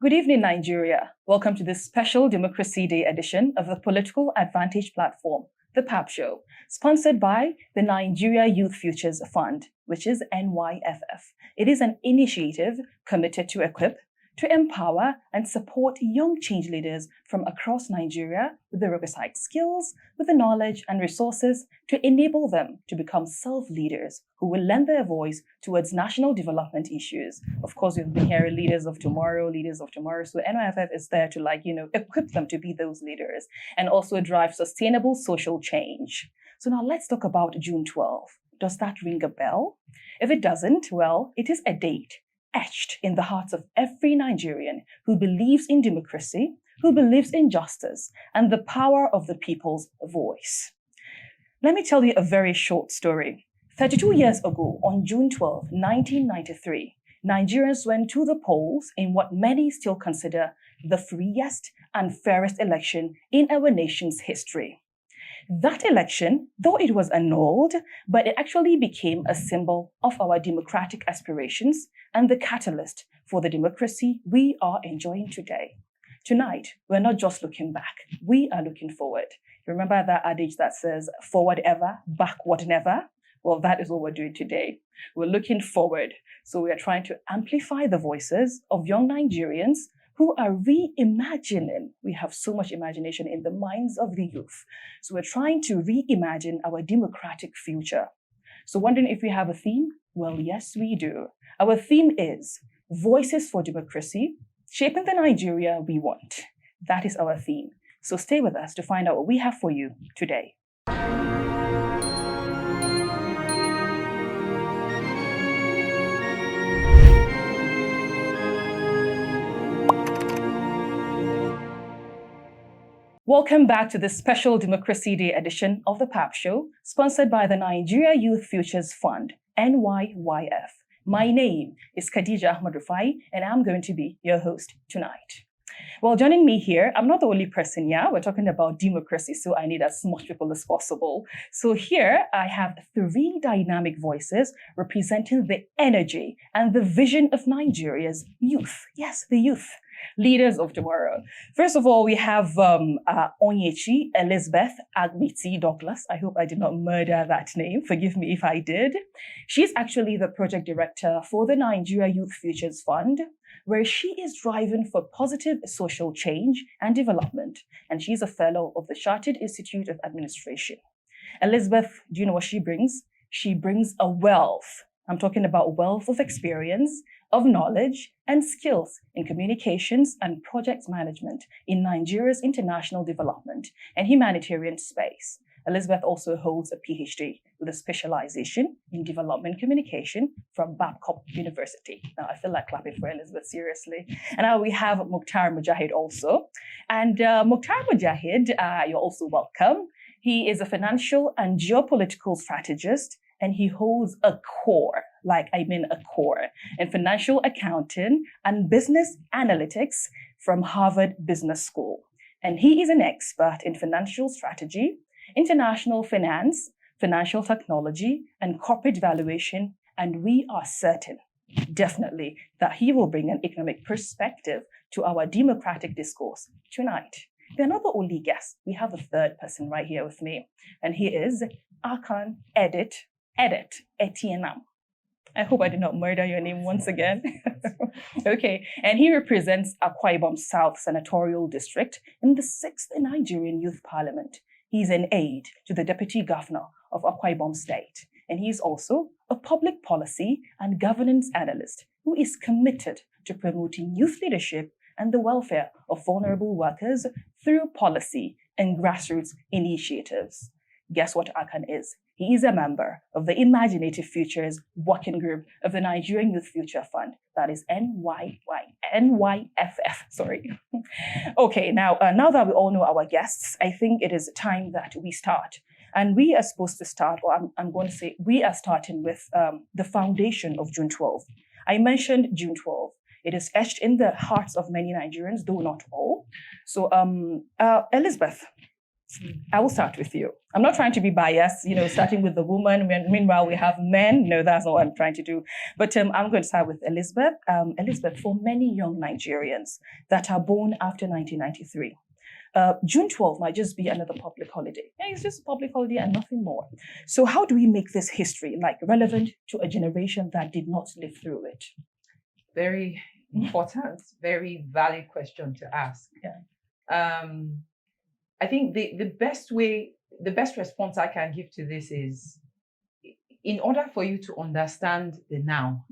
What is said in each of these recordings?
Good evening, Nigeria. Welcome to this special Democracy Day edition of the Political Advantage platform, the PAPShow, sponsored by the Nigeria Youth Futures Fund, which is NYFF. It is an initiative committed to equip, to empower and support young change leaders from across Nigeria with the requisite skills, with the knowledge and resources to enable them to become self-leaders who will lend their voice towards national development issues. Of course, we've been hearing leaders of tomorrow. So NYFF is there to equip them to be those leaders and also drive sustainable social change. So now let's talk about June 12. Does that ring a bell? If it doesn't, well, it is a date etched in the hearts of every Nigerian who believes in democracy, who believes in justice, and the power of the people's voice. Let me tell you a very short story. 32 years ago, on June 12, 1993, Nigerians went to the polls in what many still consider the freest and fairest election in our nation's history. That election, though it was annulled, but it actually became a symbol of our democratic aspirations and the catalyst for the democracy we are enjoying today. Tonight, we're not just looking back, we are looking forward. Remember that adage that says, forward ever, backward never? Well, that is what we're doing today. We're looking forward. So we are trying to amplify the voices of young Nigerians who are reimagining. We have so much imagination in the minds of the youth. So we're trying to reimagine our democratic future. So wondering if we have a theme? Well, yes, we do. Our theme is Voices for Democracy, Shaping the Nigeria We Want. That is our theme. So stay with us to find out what we have for you today. Welcome back to this special Democracy Day edition of the PAPShow, sponsored by the Nigeria Youth Futures Fund, NYYF. My name is Khadija Ahmad Rufai, and I'm going to be your host tonight. Well, joining me here, I'm not the only person here. We're talking about democracy, so I need as much people as possible. So here I have three dynamic voices representing the energy and the vision of Nigeria's youth. Yes, the youth. Leaders of tomorrow. First of all, we have Onyechi Elizabeth Agbiti Douglas. I hope I did not murder that name. Forgive me if I did. She's actually the project director for the Nigeria Youth Futures Fund, where she is driving for positive social change and development. And she's a fellow of the Chartered Institute of Administration. Elizabeth, do you know what she brings? She brings a wealth. I'm talking about wealth of experience, of knowledge and skills in communications and project management in Nigeria's international development and humanitarian space. Elizabeth also holds a PhD with a specialization in development communication from Babcock University. Now, I feel like clapping for Elizabeth, seriously. And now we have Mukhtar Mujahid also. And Mukhtar Mujahid, you're also welcome. He is a financial and geopolitical strategist, and he holds a core in financial accounting and business analytics from Harvard Business School. And he is an expert in financial strategy, international finance, financial technology, and corporate valuation. And we are certain, definitely, that he will bring an economic perspective to our democratic discourse tonight. They're not the only guests. We have a third person right here with me, and he is Akan Edit Etienam. I hope I did not murder your name once again. Okay, and he represents Akwa Ibom South Senatorial District in the 6th Nigerian Youth Parliament. He's an aide to the Deputy Governor of Akwa Ibom State, and he's also a public policy and governance analyst who is committed to promoting youth leadership and the welfare of vulnerable workers through policy and grassroots initiatives. Guess what Akan is? He is a member of the Imaginative Futures Working Group of the Nigerian Youth Future Fund. That is NYFF. Sorry. Okay, now that we all know our guests, I think it is time that we start. And we are supposed to start, or I'm going to say we are starting with the foundation of June 12. I mentioned June 12. It is etched in the hearts of many Nigerians, though not all. So, Elizabeth, I will start with you. I'm not trying to be biased, starting with the woman. Meanwhile, we have men. No, that's not what I'm trying to do. But I'm going to start with Elizabeth. Elizabeth, for many young Nigerians that are born after 1993, June 12th might just be another public holiday. Yeah, it's just a public holiday and nothing more. So how do we make this history relevant to a generation that did not live through it? Very important, very valid question to ask. Yeah. I think the best response I can give to this is, in order for you to understand the now,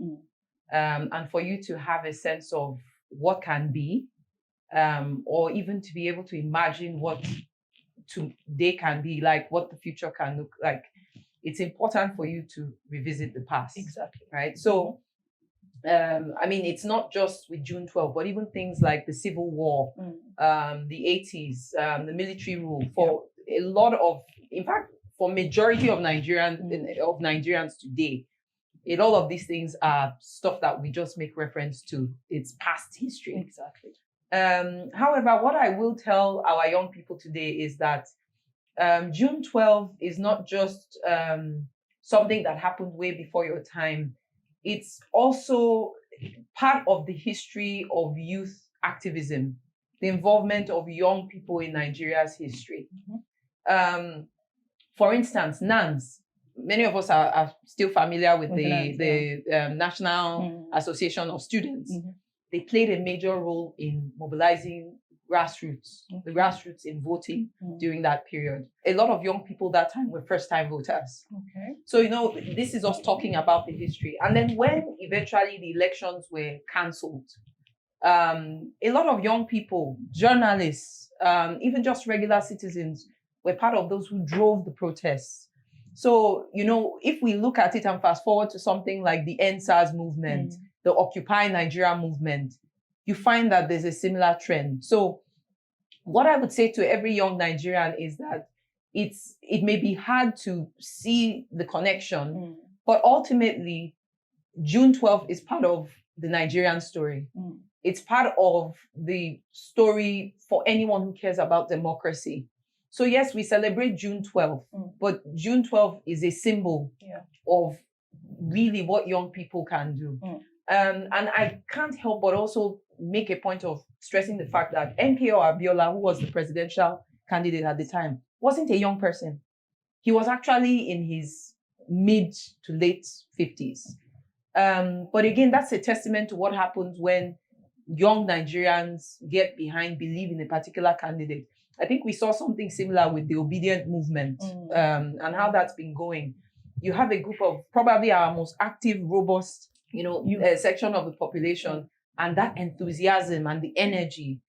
and for you to have a sense of what can be, or even to be able to imagine what today can be like, what the future can look like, it's important for you to revisit the past. Exactly. Right? So, it's not just with June 12th, but even things like the Civil War, the 80s, the military rule, for a lot of, in fact, for majority of Nigerians today, all of these things are stuff that we just make reference to. It's past history. Exactly. However, what I will tell our young people today is that June 12th is not just something that happened way before your time. It's also part of the history of youth activism, the involvement of young people in Nigeria's history. For instance, NANS. Many of us are still familiar with the National Association of Students. They played a major role in mobilizing the grassroots in voting during that period. A lot of young people that time were first-time voters. Okay. So, this is us talking about the history. And then when eventually the elections were cancelled, a lot of young people, journalists, even just regular citizens, were part of those who drove the protests. So, if we look at it and fast forward to something like the NSAS movement, the Occupy Nigeria movement, you find that there's a similar trend. So what I would say to every young Nigerian is that it may be hard to see the connection, but ultimately June 12th is part of the Nigerian story. It's part of the story for anyone who cares about democracy. So yes, we celebrate June 12th, but June 12th is a symbol of really what young people can do. And I can't help but also make a point of stressing the fact that MKO Abiola, who was the presidential candidate at the time, wasn't a young person. He was actually in his mid to late 50s. But again, that's a testament to what happens when young Nigerians get behind, believe in a particular candidate. I think we saw something similar with the Obedient movement, and how that's been going. You have a group of probably our most active, robust, section of the population, and that enthusiasm and the energy.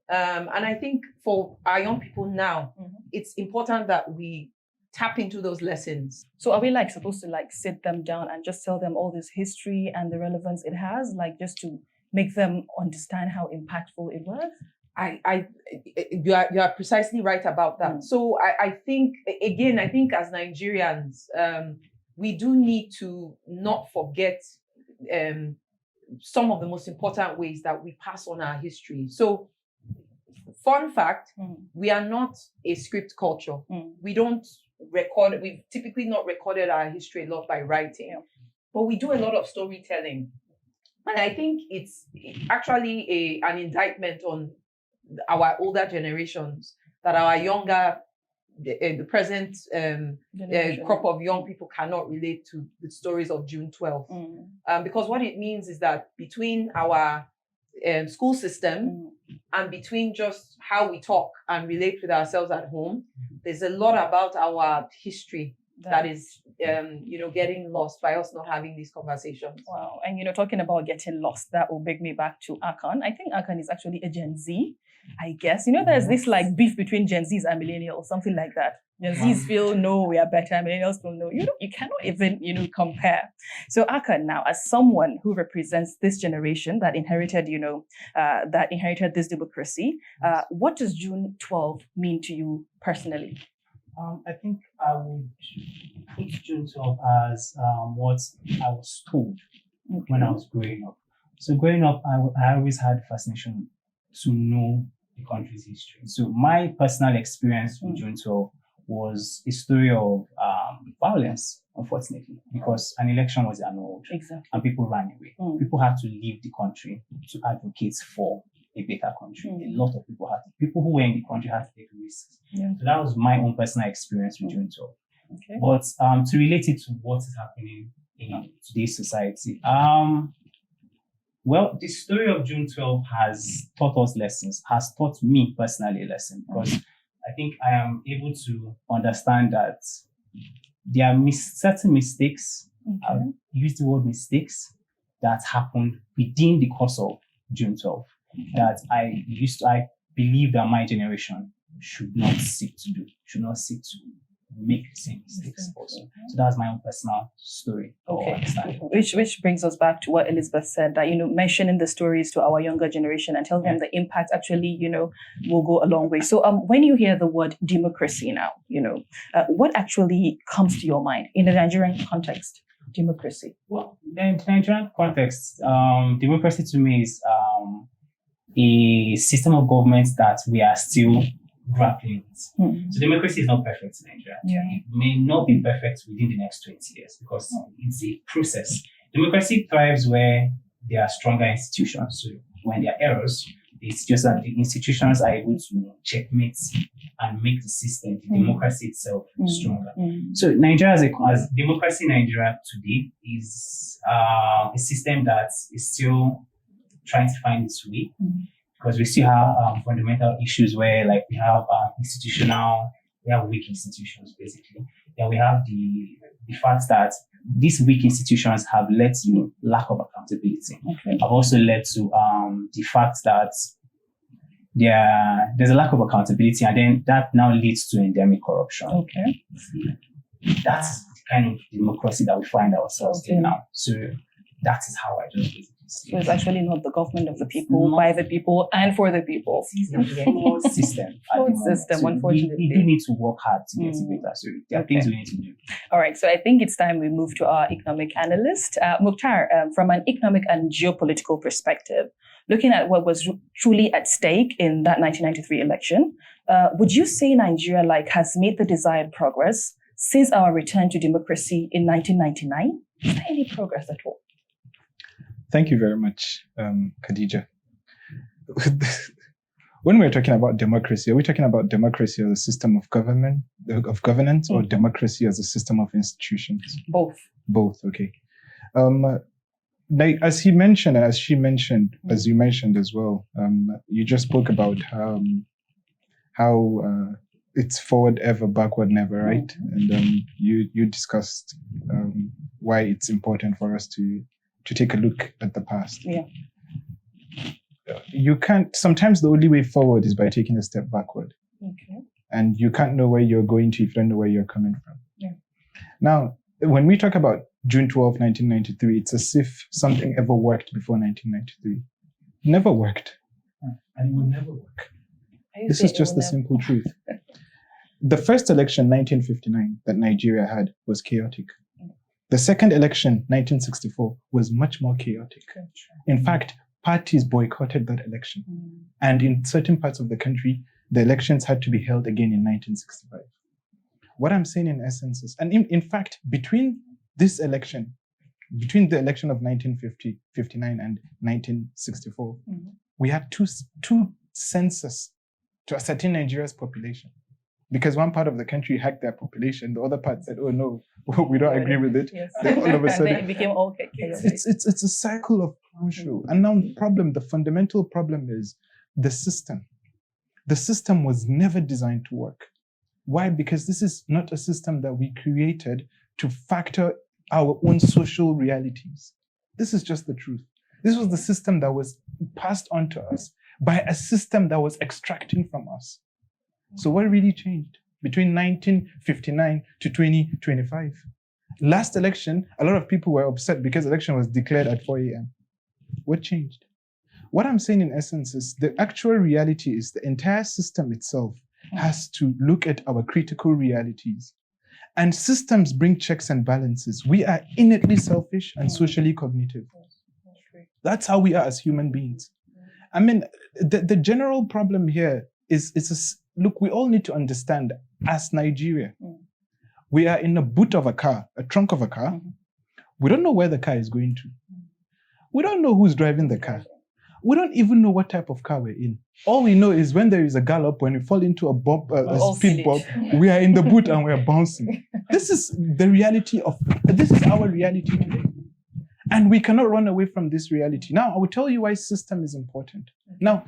And I think for our young people now, it's important that we tap into those lessons. So are we supposed to sit them down and just tell them all this history and the relevance it has, just to make them understand how impactful it was? You are precisely right about that. So I think as Nigerians, we do need to not forget some of the most important ways that we pass on our history. So, fun fact, we are not a script culture. We don't record, we've typically not recorded our history a lot by writing, but we do a lot of storytelling. And I think it's actually an indictment on our older generations that our younger, the present crop of young people cannot relate to the stories of June 12th. Because what it means is that between our school system and between just how we talk and relate with ourselves at home, there's a lot about our history that is getting lost by us not having these conversations. Wow. And talking about getting lost, that will bring me back to Akan. I think Akan is actually a Gen Z, I guess. There's this beef between Gen Zs and millennials, something like that. Gen Zs feel no, we are better, millennials feel no. You cannot even compare. So Akan, now, as someone who represents this generation that inherited this democracy, what does June 12th mean to you personally? I think I would put June 12 as what I was told when I was growing up. So growing up, I always had fascination to know the country's history. So my personal experience with June 12 was a story of violence, unfortunately, because an election was annulled and people ran away. People had to leave the country to advocate for a better country. A lot of people who were in the country had to take risks. So that was my own personal experience with June 12. Okay. But to relate it to what is happening in today's society, well, the story of June 12 has taught us lessons, has taught me personally a lesson, because I think I am able to understand that there are certain mistakes, I'll use the word mistakes, that happened within the course of June 12 that I believe that my generation should not seek to do, should not seek to make the same mistakes also. So that's my own personal story. Okay. Which brings us back to what Elizabeth said, that, mentioning the stories to our younger generation and telling them the impact actually, will go a long way. So when you hear the word democracy now, what actually comes to your mind in the Nigerian context? Democracy. Well, in the Nigerian context, democracy to me is a system of government that we are still grappling with. So democracy is not perfect in Nigeria. It may not be perfect within the next 20 years because it's a process. Democracy thrives where there are stronger institutions. So when there are errors, it's just that the institutions are able to checkmate and make the system, the democracy itself, stronger. So Nigeria as democracy in Nigeria today is a system that is still trying to find its way. Because we still have fundamental issues where, like, we have weak institutions, basically. Then we have the fact that these weak institutions have led to lack of accountability. Have also led to the fact that there's a lack of accountability, and then that now leads to endemic corruption. That's the kind of democracy that we find ourselves in now. So that is how I just basically. So it's actually not the government of the people, by the people, and for the people. It's a system. So unfortunately. We do need to work hard to get it better. So there are things we need to do. All right. So I think it's time we move to our economic analyst. Mukhtar, from an economic and geopolitical perspective, looking at what was truly at stake in that 1993 election, would you say Nigeria has made the desired progress since our return to democracy in 1999? Is there any progress at all? Thank you very much, Khadija. When we're talking about democracy, are we talking about democracy as a system of governance, or democracy as a system of institutions? Both. Both, okay. As he mentioned, and as she mentioned, as you mentioned as well, you just spoke about how it's forward ever, backward never, right? And you discussed why it's important for us to take a look at the past. You can't, sometimes the only way forward is by taking a step backward. And you can't know where you're going to if you don't know where you're coming from. Now, when we talk about June 12, 1993, it's as if something ever worked before 1993. It never worked. And it will never work. This is just the simple truth. The first election, 1959, that Nigeria had was chaotic. The second election, 1964, was much more chaotic. In fact, parties boycotted that election. And in certain parts of the country, the elections had to be held again in 1965. What I'm saying in essence is, and in fact, between the election of 1950, 59 and 1964, we had two census to ascertain Nigeria's population. Because one part of the country hacked their population, the other part said, "Oh no, we don't agree with it." Then all of a sudden, and then it became all chaotic. It's a cycle of show. And now the fundamental problem is the system. The system was never designed to work. Why? Because this is not a system that we created to factor our own social realities. This is just the truth. This was the system that was passed on to us by a system that was extracting from us. So what really changed between 1959 to 2025? Last election, a lot of people were upset because the election was declared at 4 a.m. What changed? What I'm saying in essence is the actual reality is the entire system itself has to look at our critical realities. And systems bring checks and balances. We are innately selfish and socially cognitive. That's how we are as human beings. I mean, the general problem here is look, we all need to understand, as Nigeria, we are in a boot of a car, a trunk of a car. We don't know where the car is going to. We don't know who's driving the car. We don't even know what type of car we're in. All we know is when there is a gallop, when we fall into a bump, a speed bump, we are in the boot and we're bouncing. This is our reality today. And we cannot run away from this reality. Now, I will tell you why system is important. Now,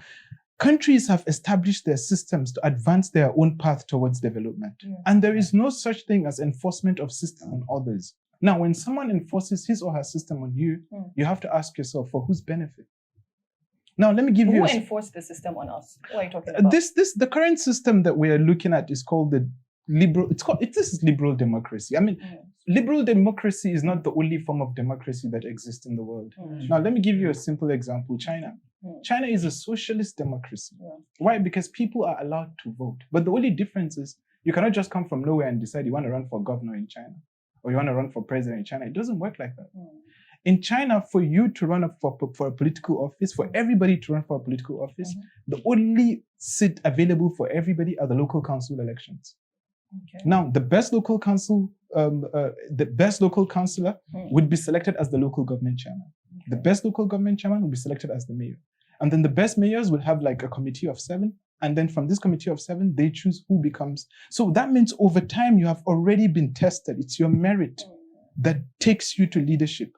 countries have established their systems to advance their own path towards development. And there is no such thing as enforcement of system on others. Now, when someone enforces his or her system on you, you have to ask yourself, for whose benefit? Now, let me give you... Who enforced the system on us? What are you talking about? The current system that we are looking at is called the liberal... This is liberal democracy. I mean, liberal democracy is not the only form of democracy that exists in the world. Now, let me give you a simple example. China. China is a socialist democracy. Why? Because people are allowed to vote. But the only difference is you cannot just come from nowhere and decide you want to run for governor in China or you want to run for president in China. It doesn't work like that. In China, for you to run for a political office, for everybody to run for a political office, the only seat available for everybody are the local council elections. Now, the best local council, the best local councillor would be selected as the local government chairman. The best local government chairman would be selected as the mayor. And then the best mayors would have like a committee of 7. And then from this committee of 7, they choose who becomes. So that means over time, you have already been tested. It's your merit that takes you to leadership.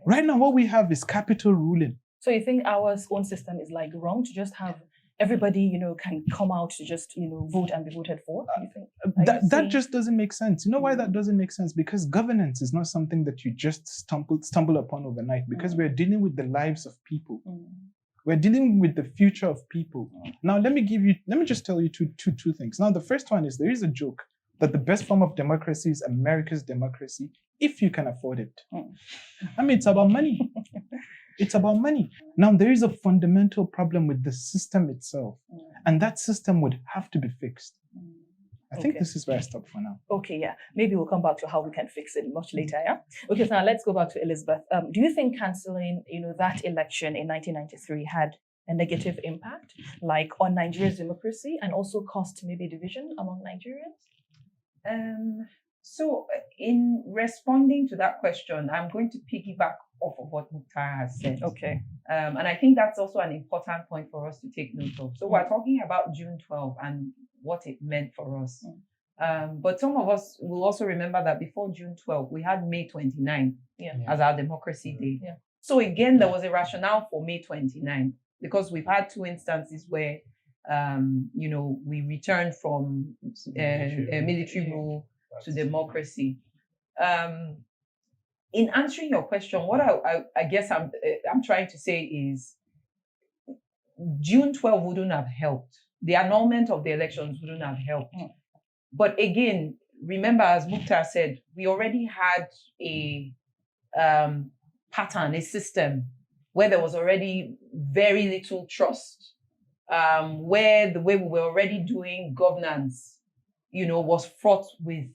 Right now, what we have is capital ruling. So you think our own system is like wrong to just have everybody, can come out to just, vote and be voted for? You think? That just doesn't make sense. You know why that doesn't make sense? Because governance is not something that you just stumble upon overnight, because we're dealing with the lives of people. We're dealing with the future of people. Now, let me just tell you two things. Now, the first one is there is a joke that the best form of democracy is America's democracy, if you can afford it. I mean, it's about money. It's about money. Now, there is a fundamental problem with the system itself, and that system would have to be fixed. I think this is where I stop for now. Okay, yeah. Maybe we'll come back to how we can fix it much later, yeah? Okay, so now let's go back to Elizabeth. Do you think cancelling, that election in 1993 had a negative impact, like on Nigeria's democracy, and also caused maybe division among Nigerians? So in responding to that question, I'm going to piggyback off of what Mukhtar has said. Okay. And I think that's also an important point for us to take note of. So we're talking about June 12 and what it meant for us. But some of us will also remember that before June 12, we had May 29 as our democracy day. So again, there was a rationale for May 29 because we've had 2 instances where, we returned from military rule to democracy. In answering your question, what I guess I'm trying to say is June 12 wouldn't have helped. The annulment of the elections wouldn't have helped. But again, remember, as Mukhtar said, we already had a pattern, a system where there was already very little trust, where the way we were already doing governance, was fraught with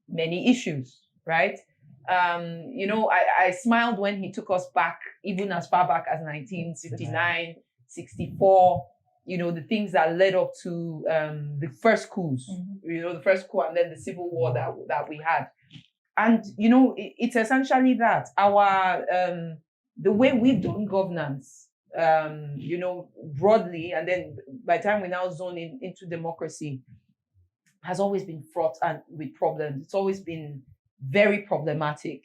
many issues, right? I smiled when he took us back, even as far back as 1959, 64, the things that led up to the first coups, the first coup and then the civil war that we had. And, it's essentially that our, the way we've done governance, broadly, and then by the time we now zone into democracy, has always been fraught and with problems. It's always been very problematic.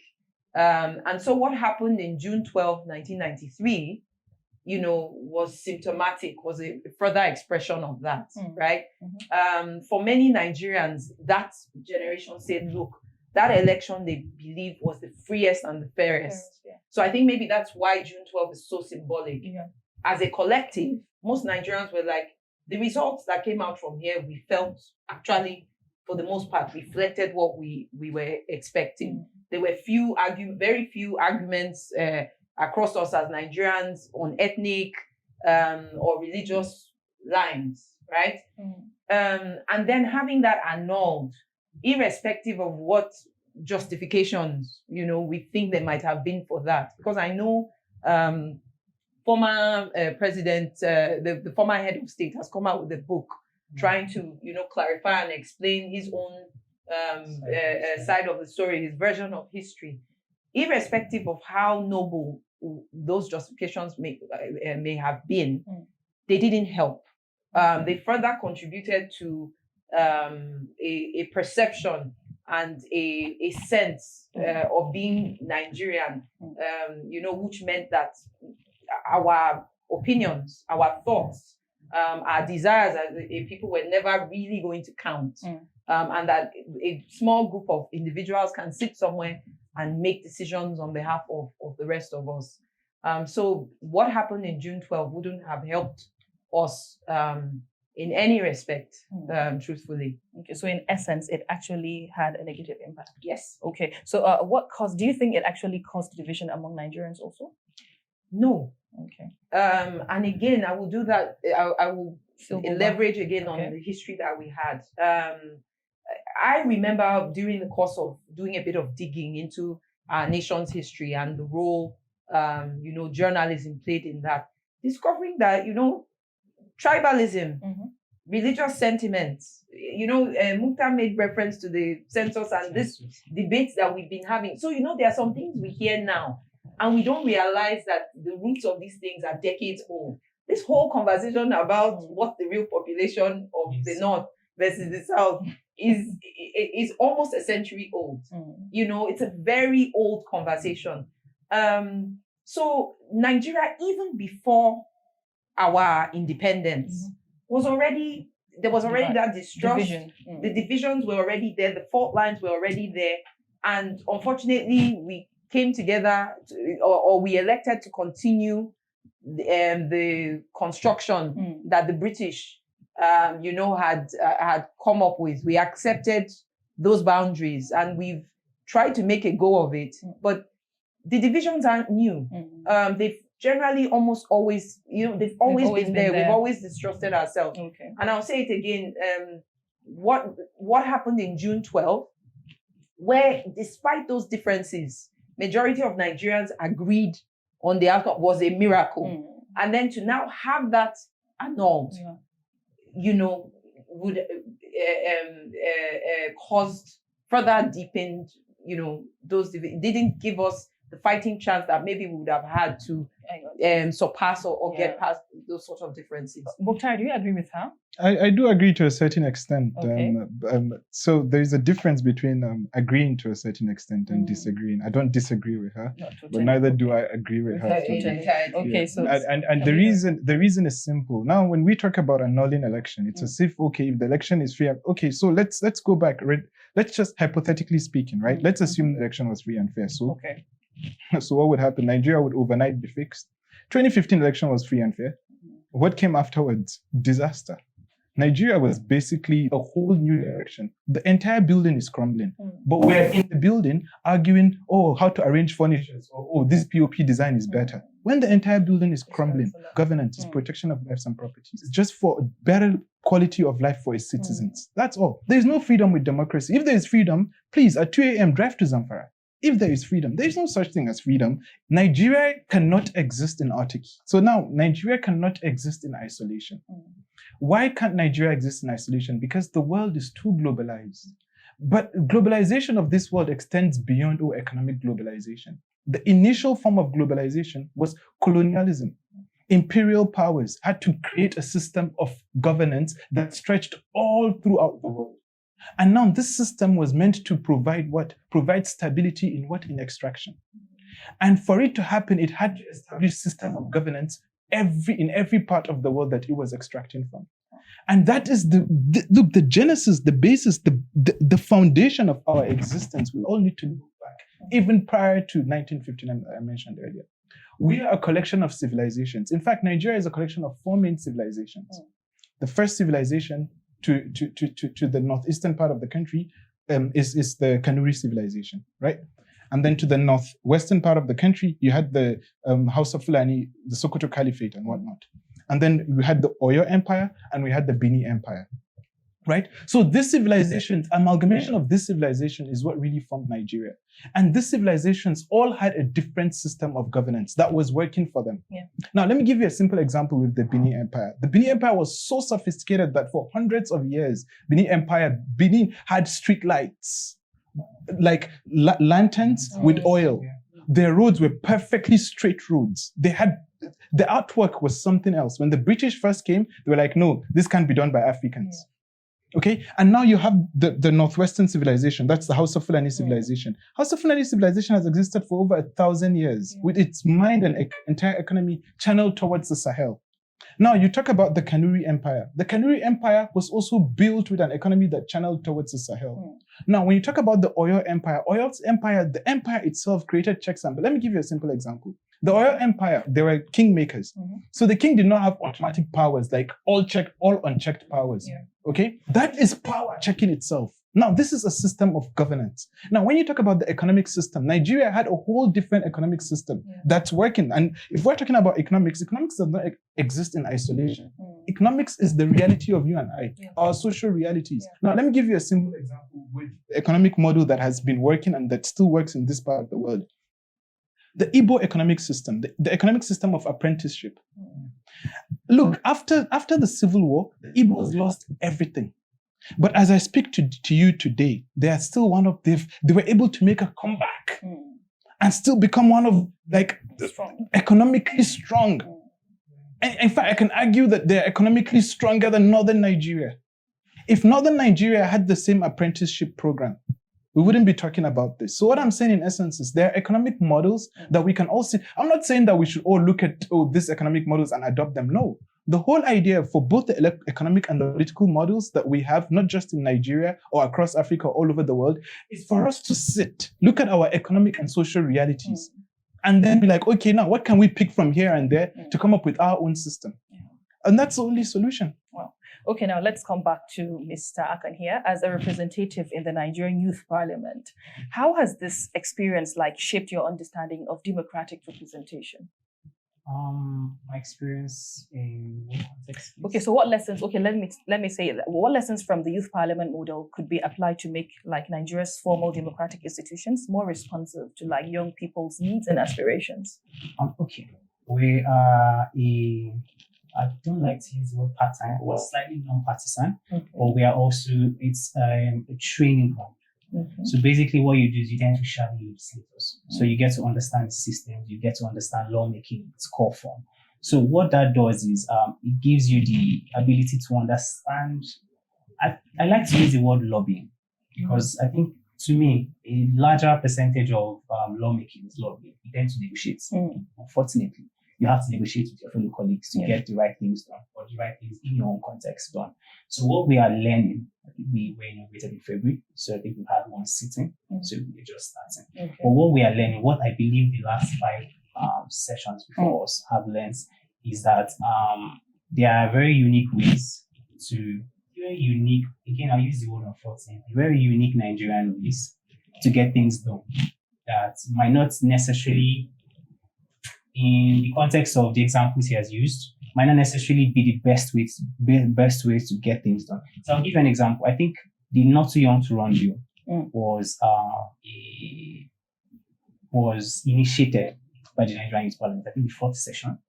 And so what happened in June 12, 1993, was symptomatic, was a further expression of that, right? For many Nigerians, that generation said, look, that election they believe was the freest and the fairest. So I think maybe that's why June 12 is so symbolic. As a collective, most Nigerians were like, the results that came out from here, we felt actually, for the most part, reflected what we were expecting. There were very few arguments across us as Nigerians on ethnic or religious lines, right? And then having that annulled, irrespective of what justifications, we think there might have been for that. Because I know former president, the former head of state, has come out with a book trying to, clarify and explain his own side of the story, his version of history. Irrespective of how noble those justifications may have been, they didn't help. They further contributed to a perception and a sense of being Nigerian, which meant that our opinions, our thoughts, our desires as a people were never really going to count. And that a small group of individuals can sit somewhere and make decisions on behalf of the rest of us. So what happened in June 12 wouldn't have helped us in any respect, truthfully. Okay, so in essence, it actually had a negative impact. Yes. Okay, so do you think it actually caused division among Nigerians also? No. Okay. And again, I will do that. I will leverage again on Okay. the history that we had. I remember during the course of doing a bit of digging into our nation's history and the role, journalism played in that, discovering that, tribalism, religious sentiments, Mukhtar made reference to the census and this debates that we've been having. So, there are some things we hear now, and we don't realize that the roots of these things are decades old. This whole conversation about what the real population of the North versus the South is almost a century old. It's a very old conversation. So Nigeria, even before our independence, there was already that distrust. Division. The divisions were already there. The fault lines were already there. And unfortunately, we came together or we elected to continue the construction that the British had come up with. We accepted those boundaries and we've tried to make a go of it. But the divisions aren't new. They've generally almost always, they've always been there. We've always distrusted ourselves. Okay. And I'll say it again. What happened in June 12, where despite those differences, majority of Nigerians agreed on the outcome, was a miracle. And then to now have that annulled, would caused further deepened, those didn't give us the fighting chance that maybe we would have had to surpass or get past those sort of differences. Mukhtar, do you agree with her? I do agree to a certain extent. Okay. So there is a difference between agreeing to a certain extent and disagreeing. I don't disagree with her, but neither do I agree with her. Okay, so and the reason is simple. Now, when we talk about annulling election, it's as if if the election is free. Okay, so let's go back. Let's just hypothetically speaking, right? Let's assume the election was free and fair. So okay. So what would happen? Nigeria would overnight be fixed. 2015 election was free and fair. What came afterwards? Disaster. Nigeria was basically a whole new direction. The entire building is crumbling. But we're in the building arguing, how to arrange furniture, or this POP design is better. When the entire building is crumbling, governance is protection of lives and properties. It's just for better quality of life for its citizens. That's all. There is no freedom with democracy. If there is freedom, please, at 2 a.m., drive to Zamfara. If there is freedom, there is no such thing as freedom. Nigeria cannot exist in autarky. So now, Nigeria cannot exist in isolation. Why can't Nigeria exist in isolation? Because the world is too globalized. But globalization of this world extends beyond economic globalization. The initial form of globalization was colonialism. Imperial powers had to create a system of governance that stretched all throughout the world. And now this system was meant to provide what? Provide stability in what? In extraction. And for it to happen, it had to establish a system of governance in every part of the world that it was extracting from. And that is the genesis, the basis, the foundation of our existence. We all need to look back, even prior to 1959 that I mentioned earlier. We are a collection of civilizations. In fact, Nigeria is a collection of 4 main civilizations. The first civilization to the northeastern part of the country is the Kanuri civilization, right? And then to the northwestern part of the country, you had the House of Fulani, the Sokoto Caliphate and whatnot. And then we had the Oyo Empire and we had the Bini Empire. Right? So this civilization, amalgamation of this civilization is what really formed Nigeria. And these civilizations all had a different system of governance that was working for them. Yeah. Now, let me give you a simple example with the Benin Empire. The Benin Empire was so sophisticated that for hundreds of years, Benin had street lights, like lanterns with oil. Their roads were perfectly straight roads. The artwork was something else. When the British first came, they were like, no, this can't be done by Africans. Yeah. Okay, and now you have the Northwestern civilization. That's the House of Fulani civilization. House of Fulani civilization has existed for over 1,000 years with its mind and entire economy channeled towards the Sahel. Now you talk about the Kanuri Empire. The Kanuri Empire was also built with an economy that channeled towards the Sahel. Now, when you talk about the Oyo Empire, the empire itself created checks and balances. Let me give you a simple example. The Oyo Empire, they were kingmakers. So the king did not have automatic powers, like all unchecked powers. Yeah. Okay? That is power checking itself. Now, this is a system of governance. Now, when you talk about the economic system, Nigeria had a whole different economic system that's working. And if we're talking about economics does not exist in isolation. Economics is the reality of you and I, our social realities. Now, let me give you a simple example with the economic model that has been working and that still works in this part of the world. The Igbo economic system, the economic system of apprenticeship. Look, after the Civil War, the Igbos lost everything. But as I speak to you today, they are still they were able to make a comeback and still become one of economically strong. And in fact, I can argue that they're economically stronger than Northern Nigeria. If Northern Nigeria had the same apprenticeship program, we wouldn't be talking about this. So what I'm saying in essence is there are economic models that we can all see. I'm not saying that we should all look at these economic models and adopt them. No. The whole idea for both the economic and the political models that we have, not just in Nigeria or across Africa or all over the world, is for us to look at our economic and social realities, and then be like, okay, now what can we pick from here and there to come up with our own system? And that's the only solution. Wow. Okay, now let's come back to Mr. Akan here as a representative in the Nigerian Youth Parliament. How has this experience shaped your understanding of democratic representation? My experience in what context? Okay, so what lessons? Okay, let me say what lessons from the Youth Parliament model could be applied to make Nigeria's formal democratic institutions more responsive to young people's needs and aspirations? Okay, we are I don't like to use the word part-time. We're slightly non-partisan, but we are also it's a training ground. So basically what you do is you tend to shadow legislators. So you get to understand the systems, you get to understand lawmaking in its core form. So what that does is it gives you the ability to understand. I like to use the word lobbying because I think to me, a larger percentage of lawmaking is lobbying. You tend to negotiate. Unfortunately, you have to negotiate with your fellow colleagues to get the right things done or the right things in your own context done. So what we are learning, I think we were inaugurated in February, so I think we've had one sitting, so we're just starting. But what we are learning, what I believe the last 5 sessions before us have learned is that there are very unique ways again, I use the word unfortunately, very unique Nigerian ways to get things done that might not necessarily, in the context of the examples he has used, might not necessarily be the best ways to get things done. So I'll give you an example. I think the Not Too Young to Run bill was initiated by the Nigerian Youth Parliament, I think the 4th session.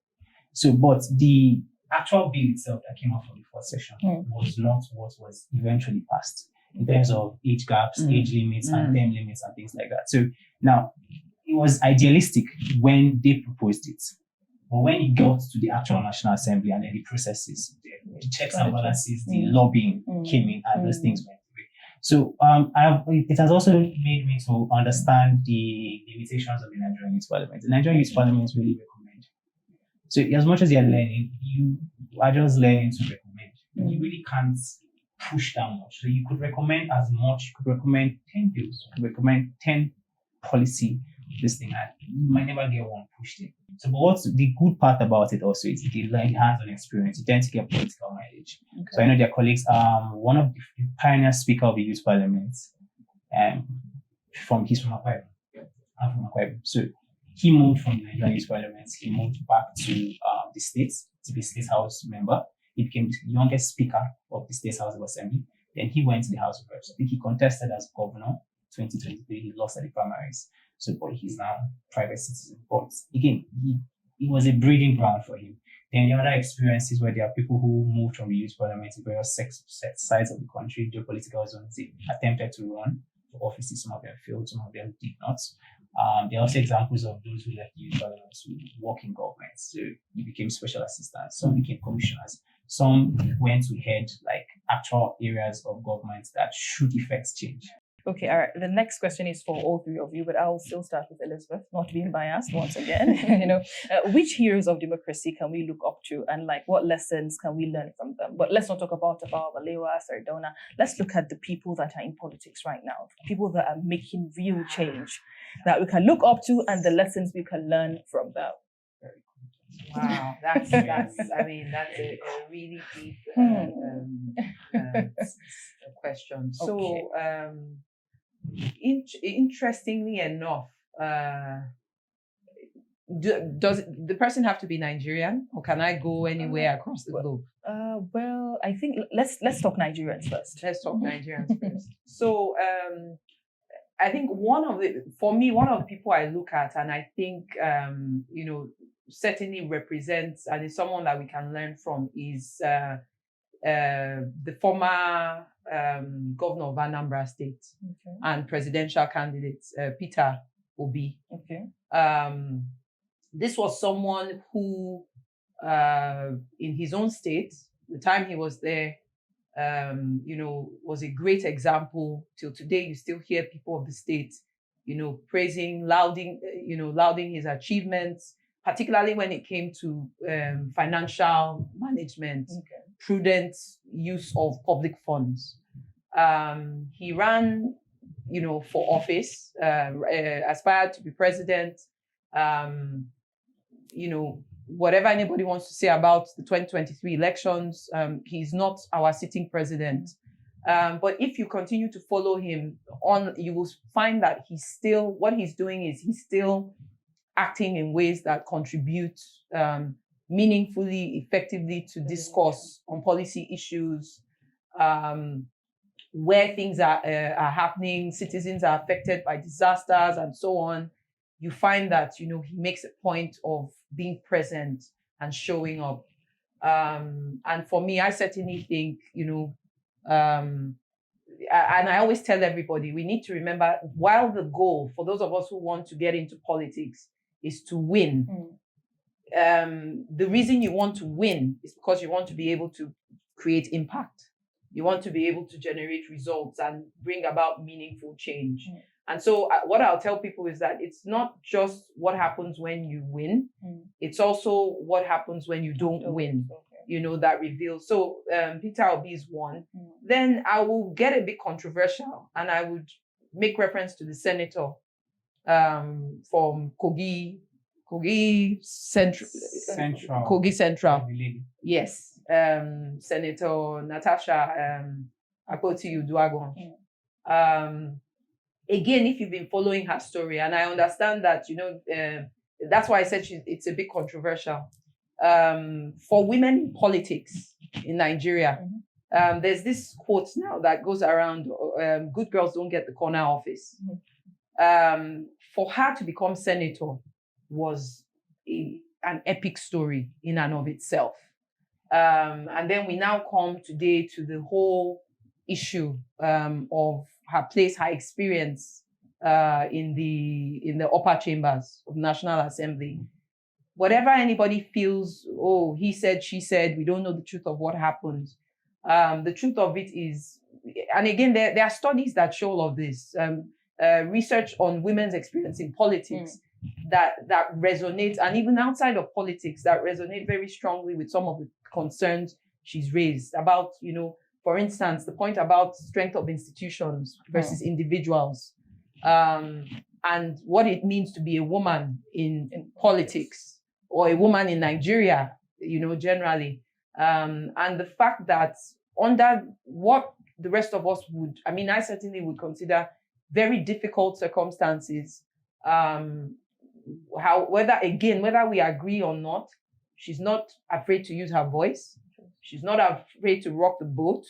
So, but the actual bill itself that came out from the 4th session was not what was eventually passed in terms of age gaps, age limits, and term limits, and things like that. So now, it was idealistic when they proposed it. But when it got to the actual National Assembly and then the processes, the checks and balances, the lobbying came in and those things went away. So it has also made me to understand the limitations of the Nigerian Youth Parliament. The Nigerian Youth Parliament really recommend. So as much as you're learning, you are just learning to recommend. You really can't push that much. So you could recommend as much, you could recommend 10 bills, you could recommend 10 policy, this thing, and you might never get one pushed in. So, but what's the good part about it also is the hands-on experience. You tend to get political mileage. So I know their colleagues, one of the pioneer speaker of the Youth Parliament, he's from Akwa Ibom. I'm from Akwa Ibom. So he moved from the Nigerian Youth Parliament. He moved back to the States to be State House member. He became the youngest speaker of the State House of Assembly. Then he went to the House of Reps. I think he contested as governor 2023. He lost at the primaries. So, but he's now private citizen. But again, it was a breeding ground for him. Then the other experiences where there are people who moved from the youth parliament to various sides of the country, geopolitical zones, they attempted to run for offices. Some of them failed, some of them did not. There are also examples of those who left the youth parliament to work in government. So they became special assistants, some became commissioners, some went to head like actual areas of government that should effect change. Okay, all right. The next question is for all three of you, but I'll still start with Elizabeth, not being biased once again. Which heroes of democracy can we look up to, and like what lessons can we learn from them? But let's not talk about Balewa, Sardona. Let's look at the people that are in politics right now, people that are making real change that we can look up to, and the lessons we can learn from them. Wow, that's I mean, that's a really deep question. Okay. So, interestingly enough, does the person have to be Nigerian, or can I go anywhere across the globe? Well, I think let's talk Nigerians first. Let's talk Nigerians first. So, I think one of the people I look at, and I think certainly represents and is someone that we can learn from, is the former governor of Anambra State and presidential candidate Peter Obi. Okay. This was someone who, in his own state, the time he was there, was a great example. Till today, you still hear people of the state, praising, lauding his achievements, particularly when it came to financial management, prudent use of public funds. He ran, for office, aspired to be president. Whatever anybody wants to say about the 2023 elections, he's not our sitting president. But if you continue to follow him on, you will find that he's still acting in ways that contribute meaningfully, effectively to discourse on policy issues, where things are happening, citizens are affected by disasters and so on. You find that, he makes a point of being present and showing up. And for me, I certainly think, and I always tell everybody, we need to remember, while the goal for those of us who want to get into politics is to win, the reason you want to win is because you want to be able to create impact. You want to be able to generate results and bring about meaningful change. And so what I'll tell people is that it's not just what happens when you win, it's also what happens when you don't win, that reveals. So Peter Obi is one. Then I will get a bit controversial, and I would make reference to the senator from Kogi Central. Kogi Central. Yes. Senator Natasha Akpoti-Uduaghan. Again, if you've been following her story, and I understand that, that's why I said it's a bit controversial. For women in politics in Nigeria, there's this quote now that goes around, good girls don't get the corner office. For her to become senator was an epic story in and of itself. And then we now come today to the whole issue of her place, her experience in the upper chambers of National Assembly. Whatever anybody feels, oh, he said, she said, we don't know the truth of what happened. The truth of it is, and again, there are studies that show all of this. Research on women's experience in politics that resonates, and even outside of politics, that resonate very strongly with some of the concerns she's raised about, for instance, the point about strength of institutions versus individuals, and what it means to be a woman in politics, or a woman in Nigeria, generally. And the fact that under what the rest of us would, I certainly would consider very difficult circumstances, whether we agree or not, she's not afraid to use her voice. She's not afraid to rock the boat.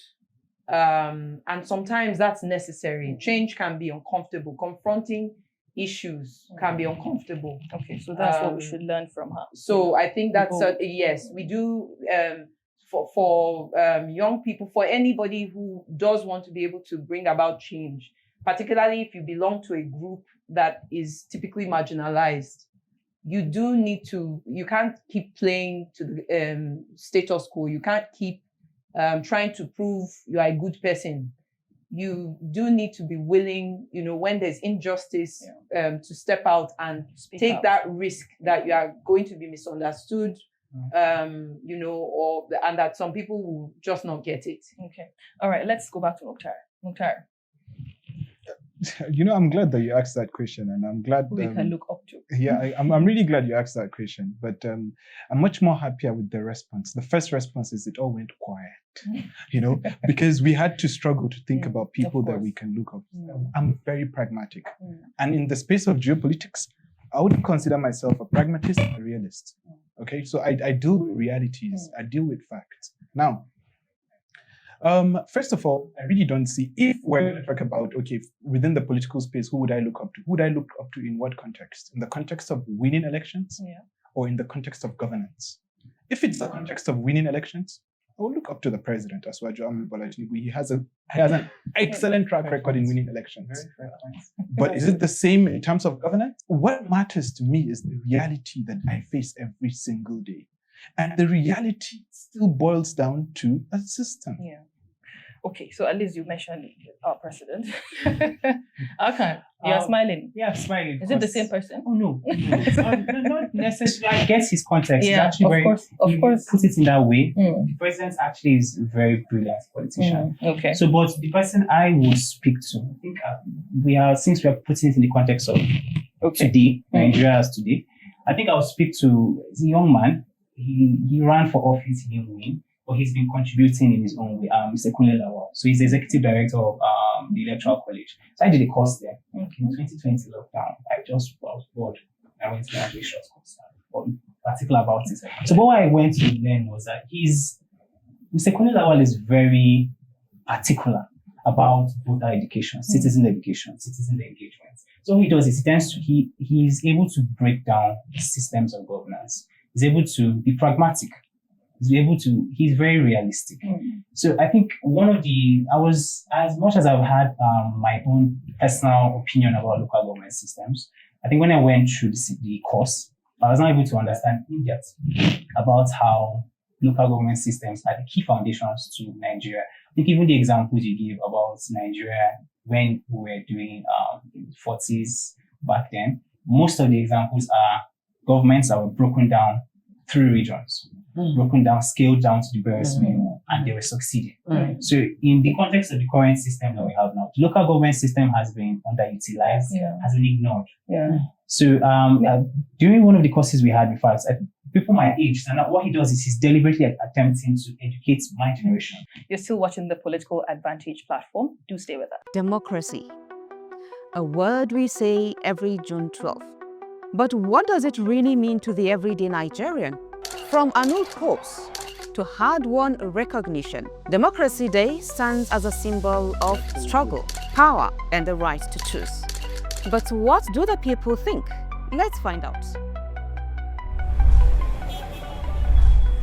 And sometimes that's necessary. Change can be uncomfortable. Confronting issues can be uncomfortable. Okay, so that's what we should learn from her. So I think that's yes, we do. For young people, for anybody who does want to be able to bring about change, particularly if you belong to a group that is typically marginalized, you do need to. You can't keep playing to the status quo. You can't keep trying to prove you are a good person. You do need to be willing, when there's injustice, to step out and take that risk that you are going to be misunderstood, and that some people will just not get it. Okay. All right, let's go back to Mukhtar. Mukhtar. I'm glad that you asked that question, and I'm glad who we can look up to. Yeah, I'm really glad you asked that question, but I'm much more happier with the response. The first response is it all went quiet, because we had to struggle to think about people that we can look up to. I'm very pragmatic, and in the space of geopolitics, I would consider myself a pragmatist and a realist. Okay, so I deal with realities, I deal with facts. Now, first of all, I really don't see, if we're going to talk about, within the political space, who would I look up to? Who would I look up to in what context? In the context of winning elections or in the context of governance? If it's the context of winning elections, I will look up to the president, Asuwaju Ahmed Bola Tinubu. He has an excellent track record in winning elections. But is it the same in terms of governance? What matters to me is the reality that I face every single day. And the reality still boils down to a system. Yeah. Okay, so at least you mentioned our president. Okay, you're smiling. Yeah, I'm smiling. Is it the same person? Oh, no. Not necessarily. I guess his context. Yeah, actually of course. Put it in that way. The president actually is a very brilliant politician. Okay. So, but the person I would speak to, I think since we are putting it in the context of today, Nigeria as today, I think I would speak to a young man. He ran for office, he didn't win, but he's been contributing in his own way. Mr. Kunle Lawal. So he's the executive director of the Electoral College. So I did a course there. In 2020 lockdown, I was bored. I went to a very short course, particular about it. So what I went to learn was that Mr. Kunle Lawal is very particular about voter education, citizen education, citizen engagement. So what he does is he's able to break down systems of governance. He's able to be pragmatic. He's very realistic. So I think as much as I've had my own personal opinion about local government systems, I think when I went through the course, I was not able to understand in depth about how local government systems are the key foundations to Nigeria. I think even the examples you gave about Nigeria when we were doing in the 40s back then, most of the examples are governments that were broken down through regions, broken down, scaled down to the barest minimum, and they were succeeding. So in the context of the current system that we have now, the local government system has been underutilized, has been ignored. So during one of the courses we had, in fact, people my age, and what he does is he's deliberately attempting to educate my generation. You're still watching the Political Advantage platform. Do stay with us. Democracy, a word we say every June 12th. But what does it really mean to the everyday Nigerian? From annual posts to hard-won recognition, Democracy Day stands as a symbol of struggle, power, and the right to choose. But what do the people think? Let's find out.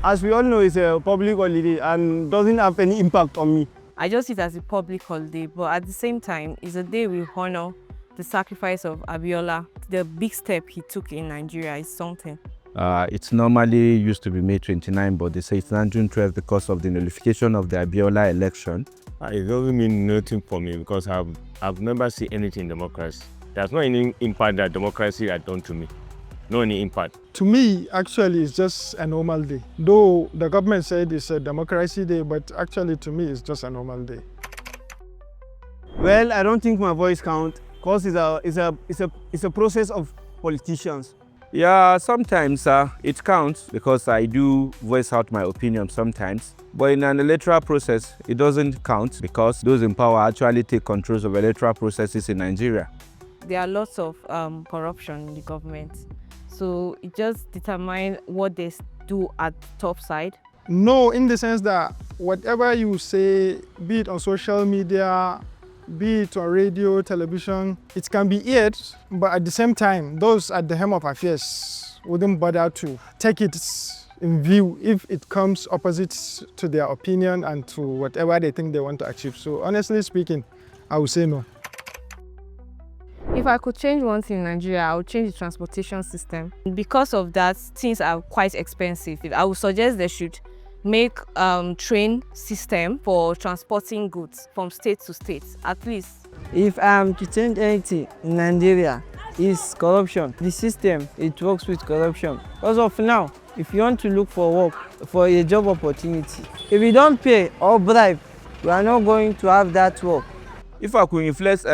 As we all know, it's a public holiday and doesn't have any impact on me. I just see it as a public holiday, but at the same time, it's a day we honor the sacrifice of Abiola. The big step he took in Nigeria is something. It's normally used to be May 29, but they say it's not June 12 because of the nullification of the Abiola election. It doesn't mean nothing for me because I've never seen anything in democracy. There's no any impact that democracy had done to me. No any impact. To me, actually, it's just a normal day. Though the government said it's a democracy day, but actually to me, it's just a normal day. Well, I don't think my voice counts because it's a process of politicians. Yeah, sometimes it counts because I do voice out my opinion sometimes. But in an electoral process, it doesn't count because those in power actually take control of electoral processes in Nigeria. There are lots of corruption in the government. So it just determines what they do at the top side. No, in the sense that Whatever you say, be it on social media, be it on radio, television, it can be aired, but at the same time, those at the helm of affairs wouldn't bother to take it in view if it comes opposite to their opinion and to whatever they think they want to achieve. So honestly speaking, I would say no. If I could change one thing in Nigeria, I would change the transportation system. Because of that, things are quite expensive. I would suggest they should make train system for transporting goods from state to state, at least. If I'm to change anything in Nigeria, it's corruption. The system, it works with corruption. As of now, if you want to look for work, for a job opportunity, if you don't pay or bribe, we are not going to have that work. If I could influence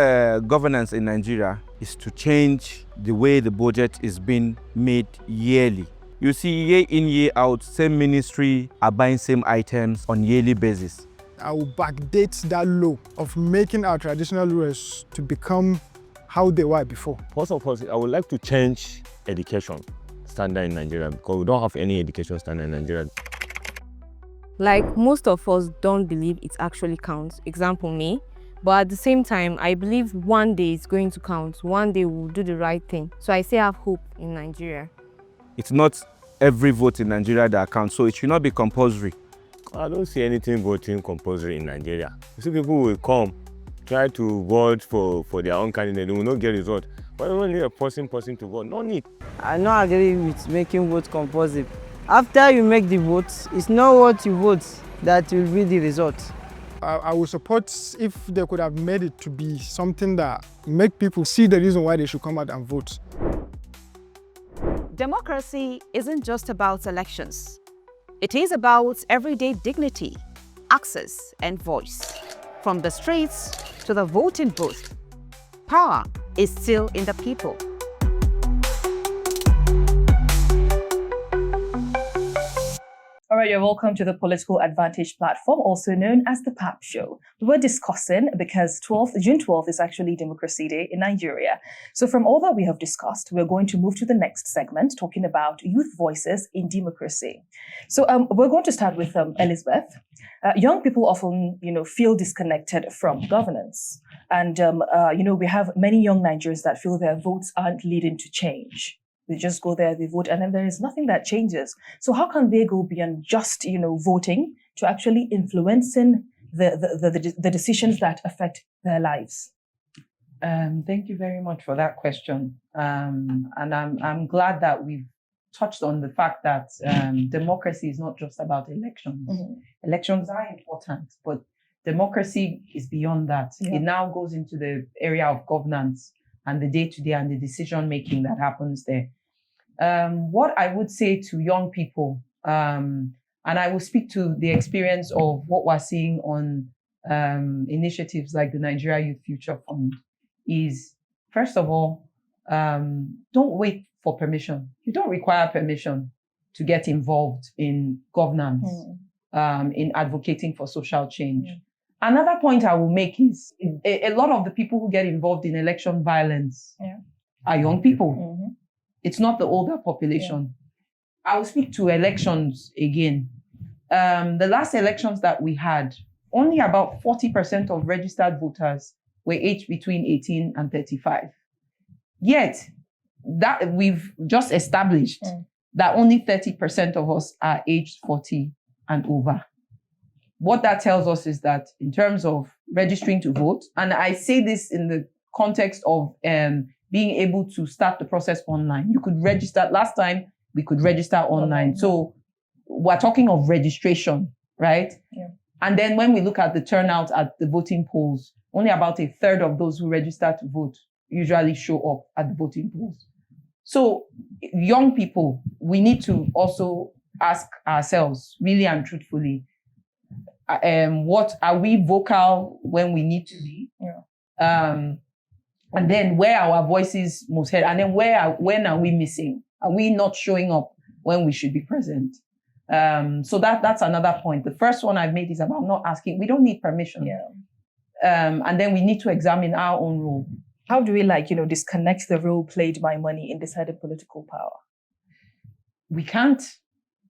governance in Nigeria, is to change the way the budget is being made yearly. You see, year in, year out, same ministry are buying same items on yearly basis. I will backdate that law of making our traditional rulers to become how they were before. First of all, I would like to change education standard in Nigeria because we don't have any education standard in Nigeria. Like, most of us don't believe it actually counts. Example, me. But at the same time, I believe one day it's going to count. One day we'll do the right thing. So I say I have hope in Nigeria. It's not every vote in Nigeria that counts, so it should not be compulsory. I don't see anything voting compulsory in Nigeria. You see, people will come, try to vote for their own candidate, they will not get result. But only a person to vote, no need. I don't agree with making vote compulsory. After you make the vote, it's not what you vote that will be the result. I would support if they could have made it to be something that make people see the reason why they should come out and vote. Democracy isn't just about elections. It is about everyday dignity, access, and voice. From the streets to the voting booth, power is still in the people. All right, you're welcome to the Political Advantage platform, also known as the PAPShow. We were discussing, because June 12th is actually Democracy Day in Nigeria. So from all that we have discussed, we're going to move to the next segment, talking about youth voices in democracy. So we're going to start with Elizabeth. Young people often, feel disconnected from governance. And, we have many young Nigerians that feel their votes aren't leading to change. They just go there, they vote, and then there is nothing that changes. So how can they go beyond just, voting to actually influencing the decisions that affect their lives? Thank you very much for that question. And I'm glad that we've touched on the fact that democracy is not just about elections. Mm-hmm. Elections are important, but democracy is beyond that. Yeah. It now goes into the area of governance and the day-to-day and the decision-making that happens there. What I would say to young people, and I will speak to the experience of what we're seeing on initiatives like the Nigeria Youth Future Fund, is, first of all, don't wait for permission. You don't require permission to get involved in governance, in advocating for social change. Mm. Another point I will make is a lot of the people who get involved in election violence are young people. Mm-hmm. It's not the older population. Yeah. I will speak to elections again. The last elections that we had, only about 40% of registered voters were aged between 18 and 35. Yet, that we've just established that only 30% of us are aged 40 and over. What that tells us is that in terms of registering to vote, and I say this in the context of being able to start the process online. You could register, last time we could register online. So we're talking of registration, right? Yeah. And then when we look at the turnout at the voting polls, only about a third of those who register to vote usually show up at the voting polls. So young people, we need to also ask ourselves really and truthfully, what are we vocal when we need to be? Yeah. And then where are our voices most heard? And then when are we missing? Are we not showing up when we should be present? So that's another point. The first one I've made is about not asking. We don't need permission. Yeah. And then we need to examine our own role. How do we disconnect the role played by money in deciding political power? We can't.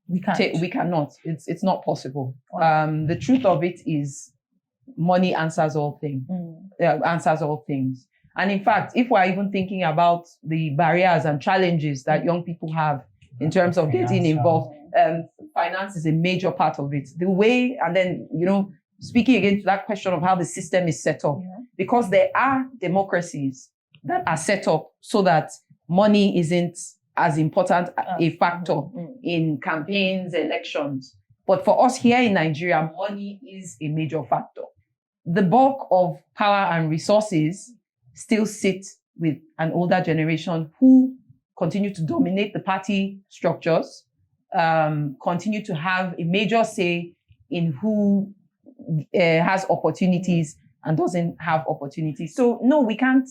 We can't. We cannot. It's not possible. The truth of it is, money answers all things. Answers all things. And in fact, if we're even thinking about the barriers and challenges that young people have in terms of getting involved, finance is a major part of it. The way, and then, speaking again to that question of how the system is set up, because there are democracies that are set up so that money isn't as important a factor in campaigns, elections. But for us here in Nigeria, money is a major factor. The bulk of power and resources still sit with an older generation who continue to dominate the party structures, continue to have a major say in who has opportunities and doesn't have opportunities. So no, we can't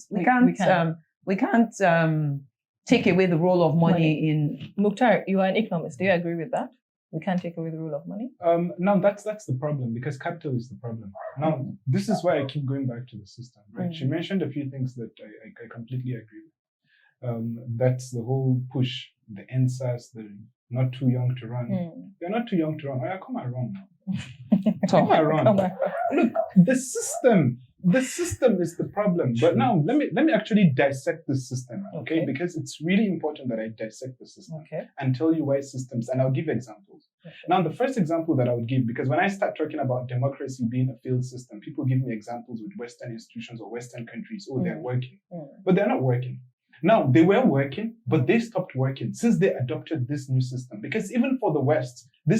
take away the role of money in. Mukhtar, you are an economist. Do you agree with that? We can't take away the role of money? No, that's the problem, because capital is the problem. Now, this is why I keep going back to the system, right? She mentioned a few things that I completely agree with. That's the whole push, the NSAS, the not too young to run. You're not too young to run. Oh, yeah, come and run now. Come and run. Look, the system is the problem. But now let me actually dissect the system, okay? Because it's really important that I dissect the system and tell you why systems, and I'll give examples. Now, the first example that I would give, because when I start talking about democracy being a failed system, people give me examples with Western institutions or Western countries. Oh, they're working. But they're not working. Now, they were working, but they stopped working since they adopted this new system. Because even for the West, the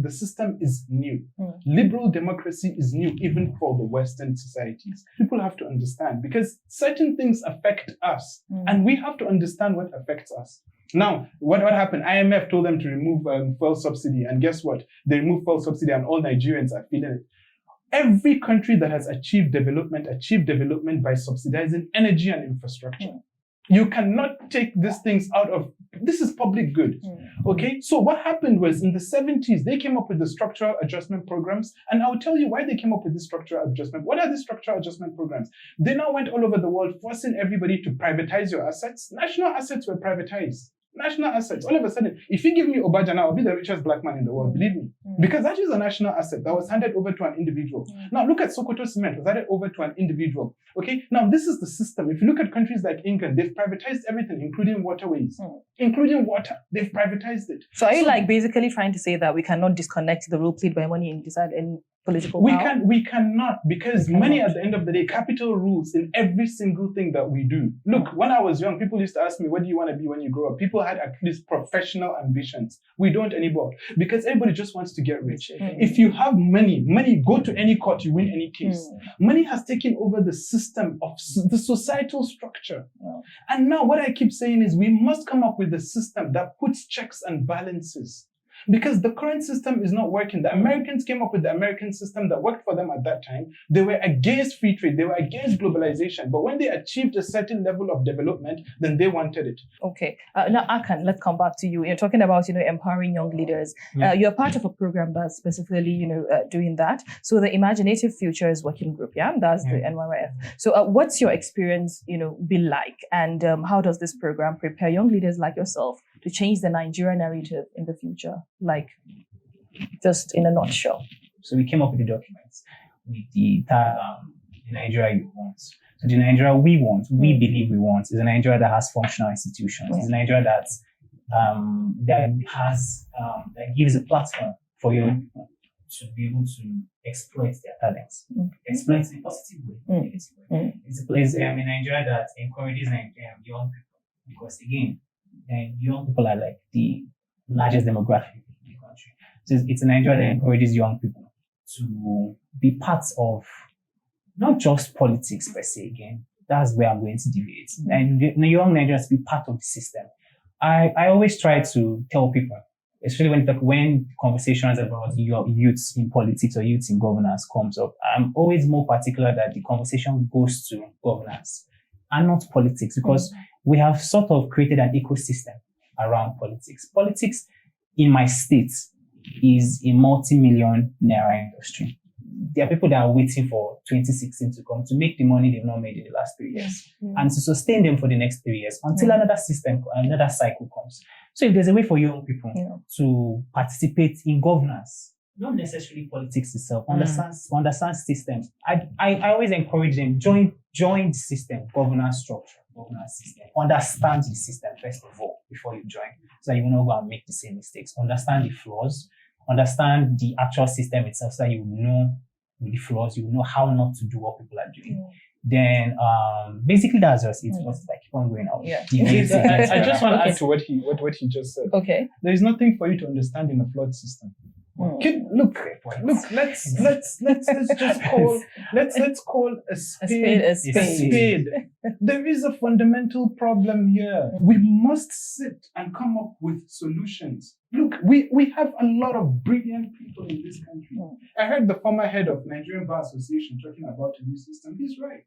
system is new. Liberal democracy is new, even for the Western societies. People have to understand, because certain things affect us, and we have to understand what affects us. Now, what happened? IMF told them to remove fuel subsidy, and guess what? They removed fuel subsidy, and all Nigerians are feeling it. Every country that has achieved development by subsidizing energy and infrastructure. You cannot take these things out of, this is public good, okay? So what happened was in the 70s, they came up with the structural adjustment programs, and I'll tell you why they came up with the structural adjustment. What are the structural adjustment programs? They now went all over the world forcing everybody to privatize your assets. National assets were privatized. National assets. All of a sudden, if you give me Obaja now, I'll be the richest black man in the world, believe me. Because that is a national asset that was handed over to an individual. Now look at Sokoto Cement, was handed over to an individual. Okay, now this is the system. If you look at countries like England, they've privatized everything, including waterways, including water. They've privatized it. So are you basically trying to say that we cannot disconnect the role played by money in political power? We cannot, because money at the end of the day, capital rules in every single thing that we do. Look, when I was young, people used to ask me, what do you want to be when you grow up? People had at least professional ambitions. We don't anymore, because everybody just wants to get rich. If you have money, go to any court, you win any case. Money has taken over the system of the societal structure. And now what I keep saying is we must come up with a system that puts checks and balances. Because the current system is not working. The Americans came up with the American system that worked for them at that time. They were against free trade. They were against globalization. But when they achieved a certain level of development, then they wanted it. Okay. Now, Akan, let's come back to you. You're talking about, empowering young leaders. You're part of a program that's specifically, doing that. So the Imaginative Futures Working Group, that's the NYFF. So what's your experience, been like? And how does this program prepare young leaders like yourself to change the Nigeria narrative in the future? Like, just in a nutshell. So we came up with the documents with the Nigeria you want. So the Nigeria we want, we believe we want, is a Nigeria that has functional institutions. It's a Nigeria that that gives a platform for young people to be able to exploit their talents, exploit in a positive way, It's a place in Nigeria that encourages young people, because again, young people are like the largest demographic in the country. So it's a Nigeria that encourages young people to be part of not just politics per se. Again, that's where I'm going to deviate. And the young Nigerians be part of the system. I always try to tell people, especially when conversations about youths in politics or youths in governance comes up, I'm always more particular that the conversation goes to governance and not politics, because we have sort of created an ecosystem around politics. Politics in my state is a multi-million naira industry. there are people that are waiting for 2016 to come to make the money they've not made in the last 3 years and to sustain them for the next 3 years until another cycle comes. So if there's a way for young people to participate in governance, not necessarily politics itself, understand systems. I always encourage them, join the system, governance structure, governance system. Understand the system first of all before you join, so that you will not go and make the same mistakes. Understand the flaws, understand the actual system itself, so that you know the flaws, you know how not to do what people are doing. Then basically that's just it. I keep on going out. I just want to add to what he just said. Okay. There is nothing for you to understand in a flawed system. Look. Let's call a spade. There is a fundamental problem here. We must sit and come up with solutions. Look, we have a lot of brilliant people in this country. I heard the former head of Nigerian Bar Association talking about a new system. He's right.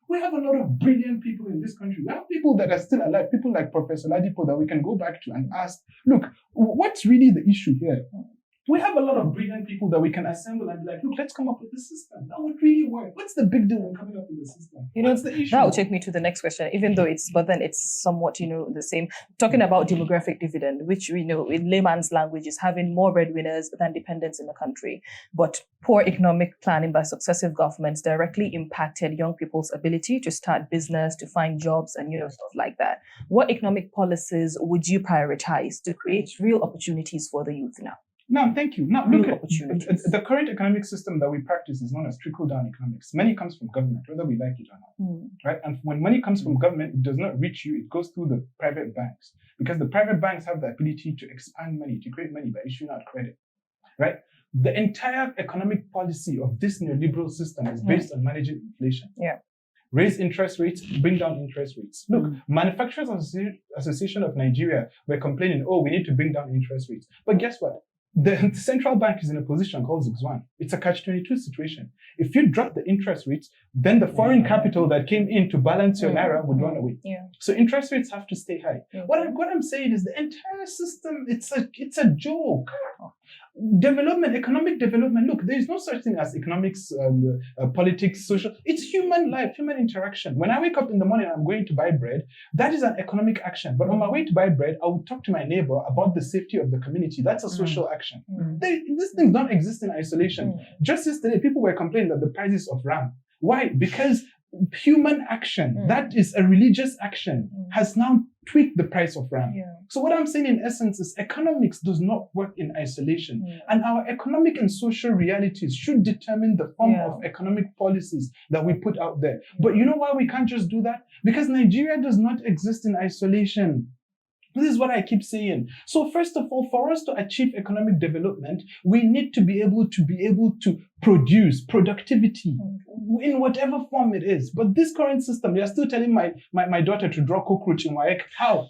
We have a lot of brilliant people in this country. We have people that are still alive, people like Professor Ladipo that we can go back to and ask, look, what's really the issue here? We have a lot of brilliant people that we can assemble and be like, look, let's come up with a system that would really work. What's the big deal in coming up with a system? What's the issue? That will take me to the next question, even though it's somewhat, the same. Talking about demographic dividend, which we know in layman's language is having more breadwinners than dependents in the country. But poor economic planning by successive governments directly impacted young people's ability to start business, to find jobs and, stuff like that. What economic policies would you prioritize to create real opportunities for the youth now? No, thank you. Now, look at the current economic system that we practice is known as trickle-down economics. Money comes from government, whether we like it or not, right? And when money comes from government, it does not reach you. It goes through the private banks because the private banks have the ability to expand money, to create money by issuing out credit, right? The entire economic policy of this neoliberal system is based on managing inflation. Raise interest rates, bring down interest rates. Look, Manufacturers Association of Nigeria were complaining, we need to bring down interest rates. But guess what? The central bank is in a position called Zugzwan. It's a catch-22 situation. If you drop the interest rates, then the foreign capital that came in to balance your naira would run away. So interest rates have to stay high. What I'm saying is the entire system, it's a joke. Development, economic development. Look, there is no such thing as economics, politics, social. It's human life, human interaction. When I wake up in the morning and I'm going to buy bread, that is an economic action. But on my way to buy bread, I would talk to my neighbor about the safety of the community. That's a social action. These things don't exist in isolation. Just yesterday, people were complaining that the prices of RAM. Why? Because human action, that is a religious action, has now tweaked the price of RAM. So what I'm saying in essence is economics does not work in isolation. And our economic and social realities should determine the form of economic policies that we put out there. But you know why we can't just do that? Because Nigeria does not exist in isolation. This is what I keep saying. So first of all, for us to achieve economic development, we need to be able to produce productivity in whatever form it is. But this current system, you're still telling my daughter to draw cockroach in WAEC. How?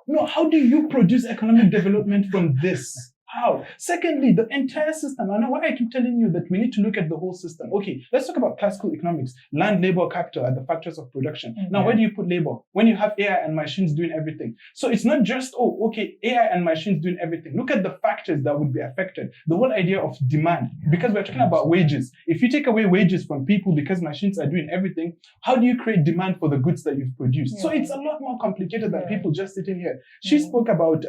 No, how do you produce economic development from this? How? Secondly, the entire system. I know why I keep telling you that we need to look at the whole system. Okay, let's talk about classical economics. Land, labor, capital are the factors of production. Now, where do you put labor? When you have AI and machines doing everything. So it's not just, AI and machines doing everything. Look at the factors that would be affected. The whole idea of demand, because we're talking about wages. If you take away wages from people because machines are doing everything, how do you create demand for the goods that you've produced? So it's a lot more complicated than people just sitting here. She spoke about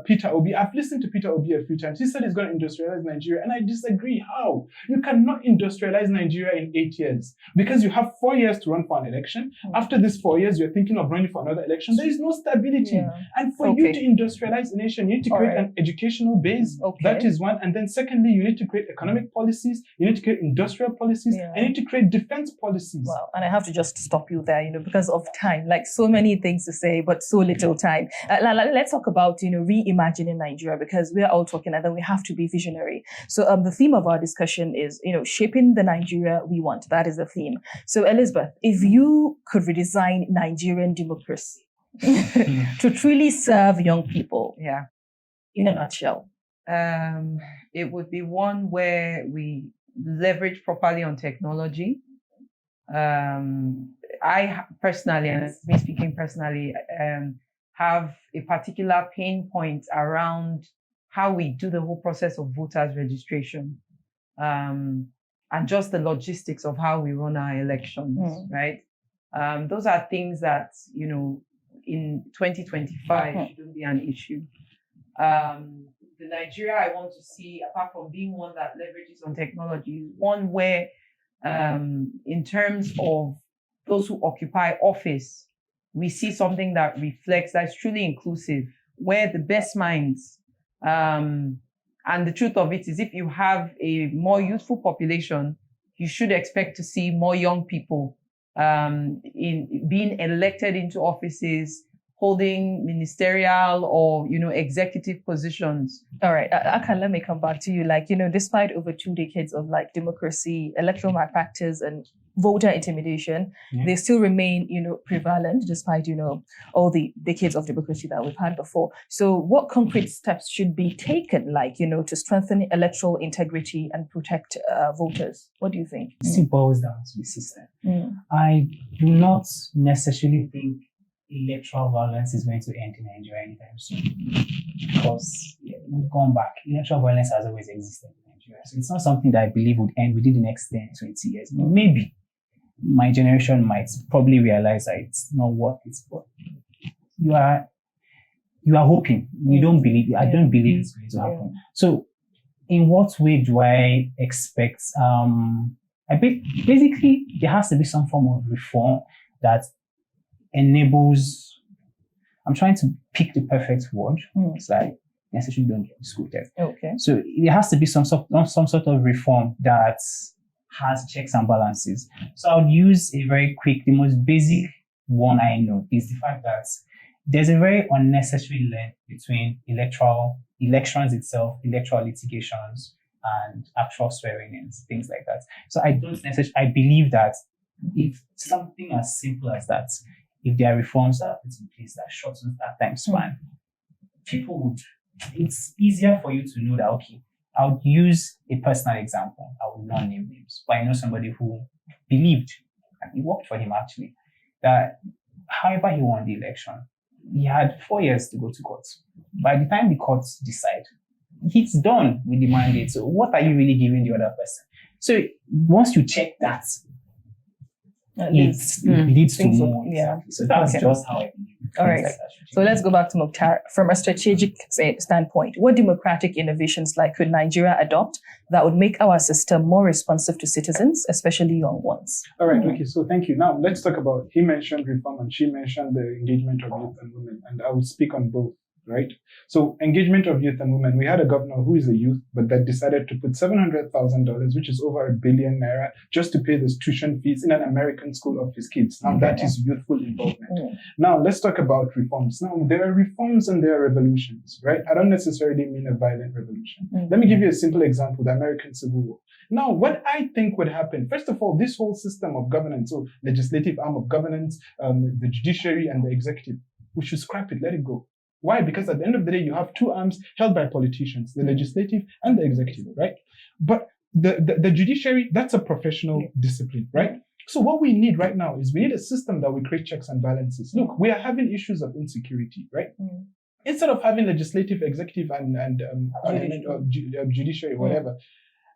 Peter Obi. I've listened to Peter Obi a few times. He said he's going to industrialize Nigeria, and I disagree. How? You cannot industrialize Nigeria in 8 years because you have 4 years to run for an election. After these 4 years, you're thinking of running for another election. There is no stability. And for you to industrialize a nation, you need to create an educational base. That is one. And then secondly, you need to create economic policies. You need to create industrial policies. And you need to create defense policies. Wow. And I have to just stop you there, because of time. Like so many things to say, but so little time. Let's talk about, reimagining Nigeria, because we're all talking and then we have to be visionary. So the theme of our discussion is, shaping the Nigeria we want. That is the theme. So Elizabeth, if you could redesign Nigerian democracy to truly serve young people, in a nutshell, it would be one where we leverage properly on technology. I personally, and me speaking personally, have a particular pain point around how we do the whole process of voters registration. and just the logistics of how we run our elections, right? Those are things that, you know, in 2025 shouldn't be an issue. The Nigeria I want to see, apart from being one that leverages on technology, is one where, in terms of those who occupy office, we see something that reflects, that's truly inclusive, where the best minds, and the truth of it is, if you have a more youthful population, you should expect to see more young people in being elected into offices, holding ministerial or, you know, executive positions. All right, Akan, let me come back to you. Like, you know, despite over 2 decades of like democracy, electoral malpractice, and voter intimidation, they still remain, you know, prevalent despite, you know, all the decades of democracy that we've had before. So what concrete steps should be taken, like, you know, to strengthen electoral integrity and protect voters? What do you think? It boils down to the system. I do not necessarily think electoral violence is going to end in Nigeria anytime soon, because we've gone back. Electoral violence has always existed in Nigeria. So it's not something that I believe would end within the next 10, 20 years. Maybe my generation might probably realize that it's not worth it, but you are hoping. You don't believe. I don't believe it's going to happen. So in what way do I expect? Basically, there has to be some form of reform that enables. I'm trying to pick the perfect word, so I necessarily don't get disquoted. Okay. So there has to be some sort of reform that has checks and balances. So I would use a very quick, the most basic one I know is the fact that there's a very unnecessary link between elections itself, electoral litigations, and actual swearing-ins, things like that. So I believe that if something as simple as that, if there are reforms that are put in place that shortens that time span, it's easier for you to know that, okay, I would use a personal example. I will not name names, but I know somebody who believed, and it worked for him actually, that however he won the election, he had 4 years to go to court. By the time the courts decide, he's done with the mandate. So what are you really giving the other person? So once you check that, it leads to more. Exactly. So that's just how I believe. All right. So let's go back to Mukhtar. From a strategic standpoint, what democratic innovations like could Nigeria adopt that would make our system more responsive to citizens, especially young ones? All right. Okay. So thank you. Now let's talk about, he mentioned reform and she mentioned the engagement of youth and women, and I will speak on both. Right? So engagement of youth and women. We had a governor who is a youth, but that decided to put $700,000, which is over ₦1 billion, just to pay the tuition fees in an American school of his kids. Now that is youthful involvement. Now let's talk about reforms. Now there are reforms and there are revolutions, right? I don't necessarily mean a violent revolution. Let me give you a simple example, the American Civil War. Now, what I think would happen, first of all, this whole system of governance, so legislative arm of governance, the judiciary and the executive, we should scrap it, let it go. Why? Because at the end of the day, you have two arms held by politicians, the legislative and the executive, right? But the judiciary, that's a professional discipline, right? So what we need right now is we need a system that will create checks and balances. Look, we are having issues of insecurity, right? Instead of having legislative, executive, and judiciary, whatever,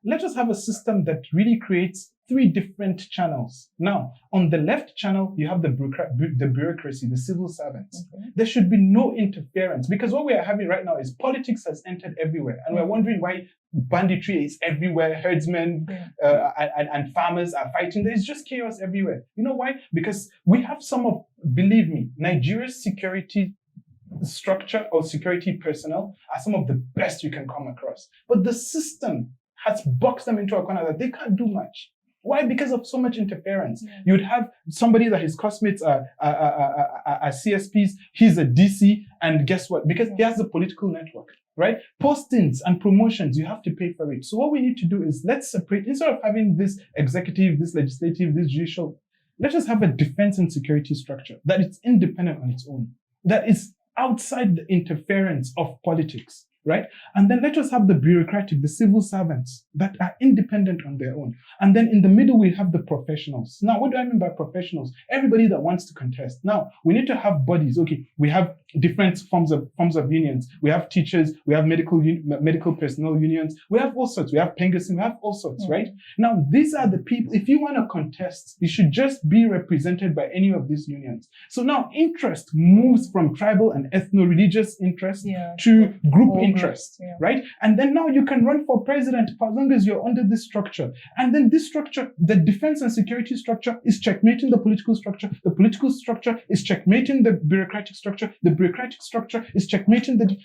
let us have a system that really creates 3 different channels. Now, on the left channel, you have the bureaucracy, the civil servants. There should be no interference, because what we are having right now is politics has entered everywhere. And we're wondering why banditry is everywhere, herdsmen and farmers are fighting. There's just chaos everywhere. You know why? Because we have some of, believe me, Nigeria's security structure or security personnel are some of the best you can come across. But the system has boxed them into a corner that they can't do much. Why? Because of so much interference. You'd have somebody that his classmates are CSPs, he's a DC, and guess what? Because he has a political network, right? Postings and promotions, you have to pay for it. So what we need to do is let's separate, instead of having this executive, this legislative, this judicial, let us have a defense and security structure that is independent on its own, that is outside the interference of politics. right? And then let us have the bureaucratic, the civil servants that are independent on their own. And then in the middle, we have the professionals. Now, what do I mean by professionals? Everybody that wants to contest. Now, we need to have bodies. Okay, we have different forms of unions. We have teachers, we have medical personnel unions. We have all sorts. We have Pengusin, we have all sorts, right? Now, these are the people. If you want to contest, you should just be represented by any of these unions. So now interest moves from tribal and ethno-religious interest to group interest, right? And then now you can run for president as long as you're under this structure. And then this structure, the defense and security structure, is checkmating the political structure. The political structure is checkmating the bureaucratic structure. The bureaucratic structure is checkmating the...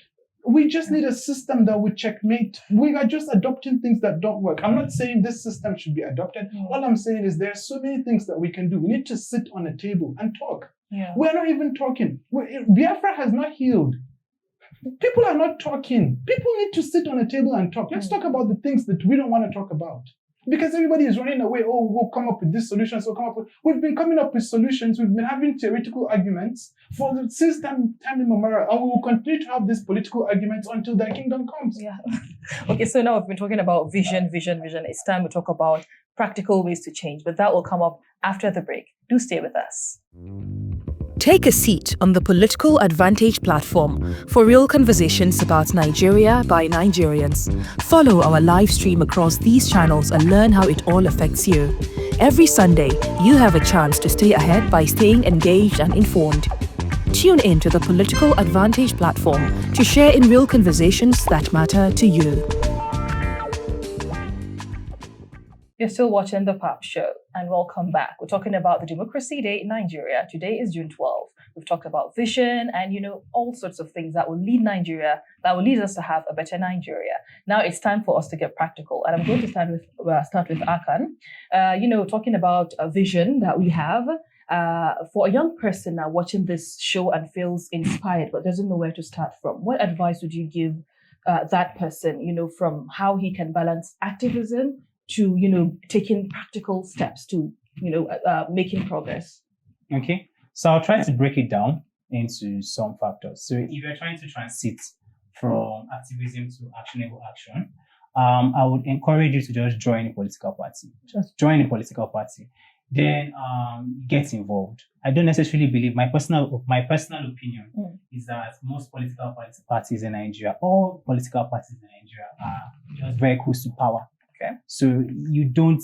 We just need a system that would checkmate. We are just adopting things that don't work. I'm not saying this system should be adopted. All I'm saying is there are so many things that we can do. We need to sit on a table and talk. We're not even talking. Biafra has not healed. People are not talking. People need to sit on a table and talk. Let's talk about the things that we don't want to talk about. Because everybody is running away. Oh, we'll come up with this solution. So we've been coming up with solutions. We've been having theoretical arguments since time immemorial, and we will continue to have these political arguments until their kingdom comes. Okay, so now we've been talking about vision. It's time to talk about practical ways to change, but that will come up after the break. Do stay with us. Take a seat on the Political Advantage platform for real conversations about Nigeria by Nigerians. Follow our live stream across these channels and learn how it all affects you. Every Sunday, you have a chance to stay ahead by staying engaged and informed. Tune in to the Political Advantage platform to share in real conversations that matter to you. You're still watching the PAPShow, and welcome back. We're talking about the Democracy Day in Nigeria. Today is June 12th. We've talked about vision and, all sorts of things that will lead us to have a better Nigeria. Now it's time for us to get practical. And I'm going to start with Akan. Talking about a vision that we have for a young person now watching this show and feels inspired but doesn't know where to start from. What advice would you give that person, from how he can balance activism to, taking practical steps to, making progress? Okay, so I'll try to break it down into some factors. So if you're trying to transit from activism to actionable action, I would encourage you to just join a political party. Just join a political party. Then get involved. I don't necessarily believe, my personal opinion is that most political parties in Nigeria, all political parties in Nigeria are just very close to power. Okay. So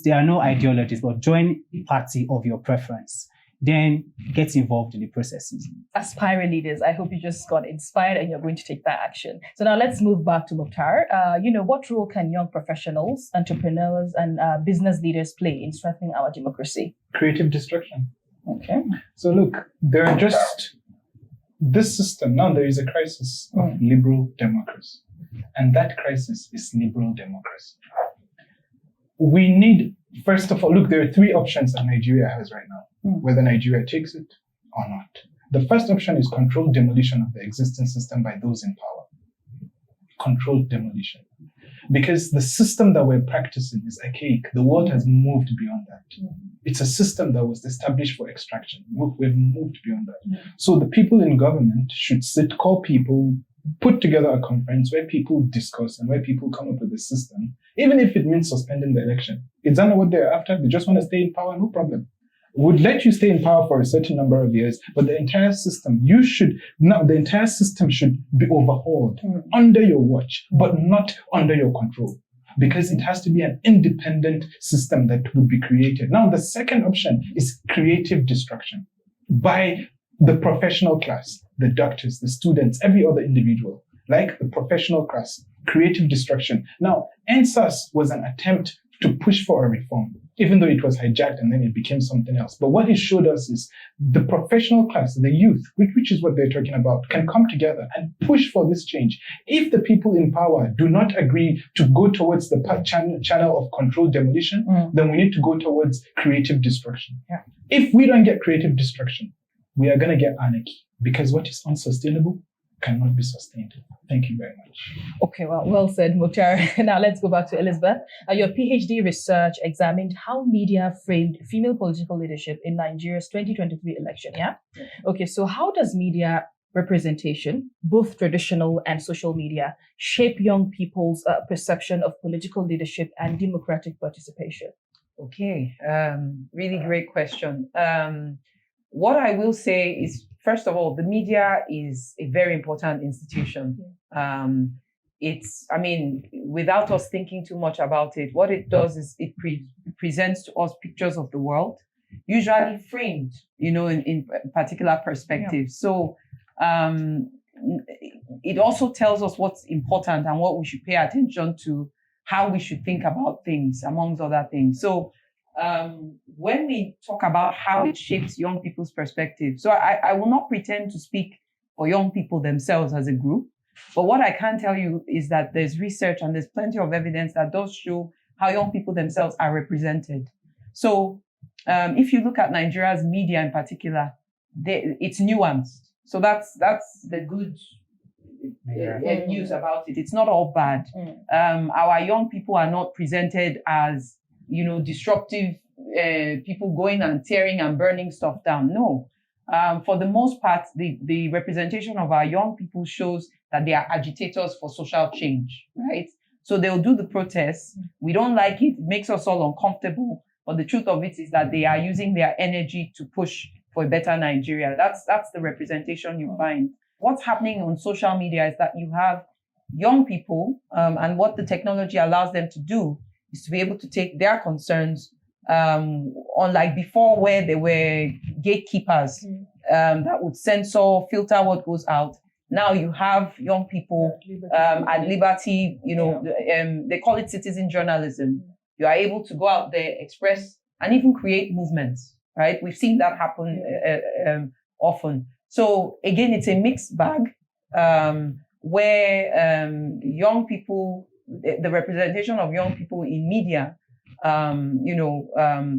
there are no ideologies, but join a party of your preference. Then get involved in the processes. Aspiring leaders, I hope you just got inspired and you're going to take that action. So now let's move back to Mukhtar. What role can young professionals, entrepreneurs, and business leaders play in strengthening our democracy? Creative destruction. Okay. So look, there are just this system. Now there is a crisis of liberal democracy. And that crisis is liberal democracy. We need, first of all, look, there are three options that Nigeria has right now, whether Nigeria takes it or not. The first option is controlled demolition of the existing system by those in power. Controlled demolition. Because the system that we're practicing is archaic. The world has moved beyond that. It's a system that was established for extraction. We've moved beyond that. So the people in government should call people, put together a conference where people discuss and where people come up with a system, even if it means suspending the election. Is that not what they're after? They just want to stay in power, no problem. Would let you stay in power for a certain number of years, but the entire system, the entire system should be overhauled under your watch, but not under your control, because it has to be an independent system that would be created. Now, the second option is creative destruction by the professional class, the doctors, the students, every other individual, like the professional class, creative destruction. Now, NSAS was an attempt to push for a reform, even though it was hijacked and then it became something else. But what it showed us is the professional class, the youth, which is what they're talking about, can come together and push for this change. If the people in power do not agree to go towards the channel of controlled demolition, then we need to go towards creative destruction. Yeah. If we don't get creative destruction, we are going to get anarchy, because what is unsustainable cannot be sustained. Thank you very much. Okay, well said, Mukhtar. Now let's go back to Elizabeth. Your PhD research examined how media framed female political leadership in Nigeria's 2023 election, yeah? Okay, so how does media representation, both traditional and social media, shape young people's perception of political leadership and democratic participation? Okay, really great question. What I will say is, first of all, the media is a very important institution. Without us thinking too much about it, what it does is it presents to us pictures of the world, usually framed, in particular perspectives. So it also tells us what's important and what we should pay attention to, how we should think about things, amongst other things. So when we talk about how it shapes young people's perspective, so I will not pretend to speak for young people themselves as a group, but what I can tell you is that there's research and there's plenty of evidence that does show how young people themselves are represented. So if you look at Nigeria's media in particular, it's nuanced. So that's the good news about it. It's not all bad. Our young people are not presented as, disruptive people going and tearing and burning stuff down. No. For the most part, the representation of our young people shows that they are agitators for social change, right? So they'll do the protests. We don't like it. It makes us all uncomfortable. But the truth of it is that they are using their energy to push for a better Nigeria. That's the representation you find. What's happening on social media is that you have young people, and what the technology allows them to do is to be able to take their concerns, unlike before where there were gatekeepers that would censor, filter what goes out. Now you have young people at liberty, they call it citizen journalism. You are able to go out there, express, and even create movements, right? We've seen that happen often. So again, it's a mixed bag where young people, the representation of young people in media,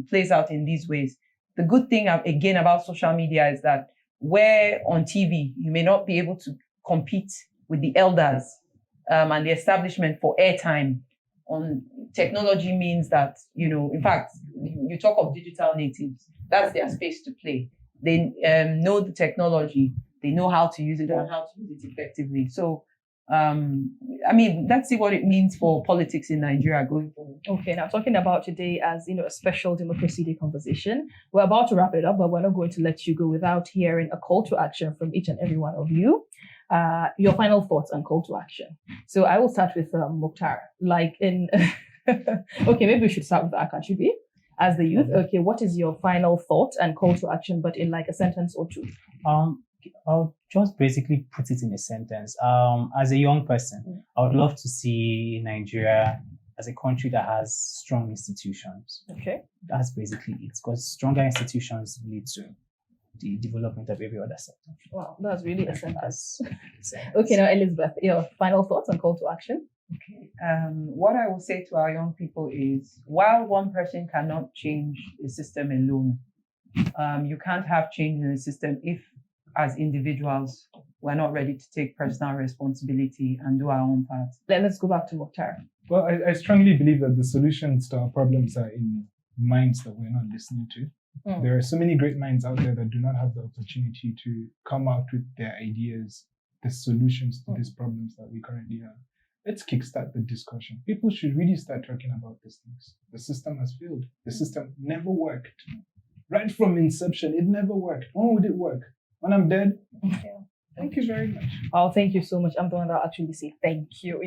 plays out in these ways. The good thing, again, about social media is that where on TV, you may not be able to compete with the elders and the establishment for airtime. On technology means that, in fact, you talk of digital natives, that's their space to play. They know the technology, they know how to use it and how to use it effectively. So, let's see what it means for politics in Nigeria going forward. Okay, now talking about today as, a special Democracy Day conversation, we're about to wrap it up, but we're not going to let you go without hearing a call to action from each and every one of you. Your final thoughts on call to action. So I will start with Mukhtar. Okay, maybe we should start with Akanchubi as the youth. Okay, what is your final thought and call to action, but in like a sentence or two? I'll just basically put it in a sentence. As a young person, I would love to see Nigeria as a country that has strong institutions. Okay. That's basically it, because stronger institutions lead to the development of every other sector. Wow, that's really a sentence. Okay, now Elizabeth, your final thoughts on call to action? Okay. What I will say to our young people is, while one person cannot change the system alone, you can't have change in the system if, as individuals, we're not ready to take personal responsibility and do our own part. Let's go back to Mukhtar. Well, I strongly believe that the solutions to our problems are in minds that we're not listening to. There are so many great minds out there that do not have the opportunity to come out with their ideas, the solutions to these problems that we currently have. Let's kickstart the discussion. People should really start talking about these things. The system has failed. The system never worked. Right from inception, it never worked. When would it work? When I'm dead? Thank you very much. Oh, thank you so much. I'm the one that will actually say thank you.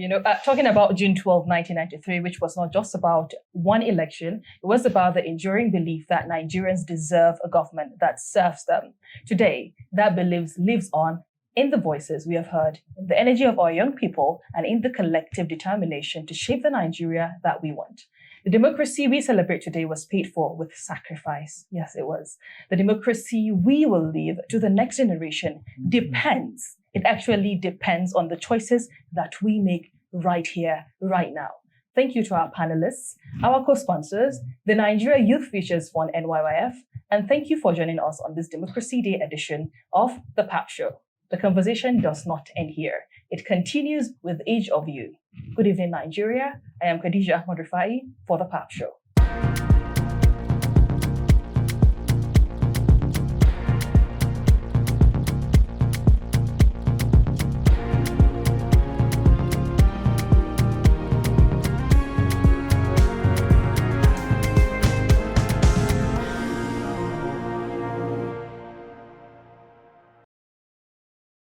Talking about June 12, 1993, which was not just about one election, it was about the enduring belief that Nigerians deserve a government that serves them. Today, that belief lives on in the voices we have heard, in the energy of our young people, and in the collective determination to shape the Nigeria that we want. The democracy we celebrate today was paid for with sacrifice. Yes, it was. The democracy we will leave to the next generation depends. It actually depends on the choices that we make right here, right now. Thank you to our panelists, our co-sponsors, the Nigeria Youth Futures Fund, NYYF, and thank you for joining us on this Democracy Day edition of the PAPShow. The conversation does not end here. It continues with each of you. Good evening, Nigeria. I am Khadija Ahmad Rufai for the PAPShow.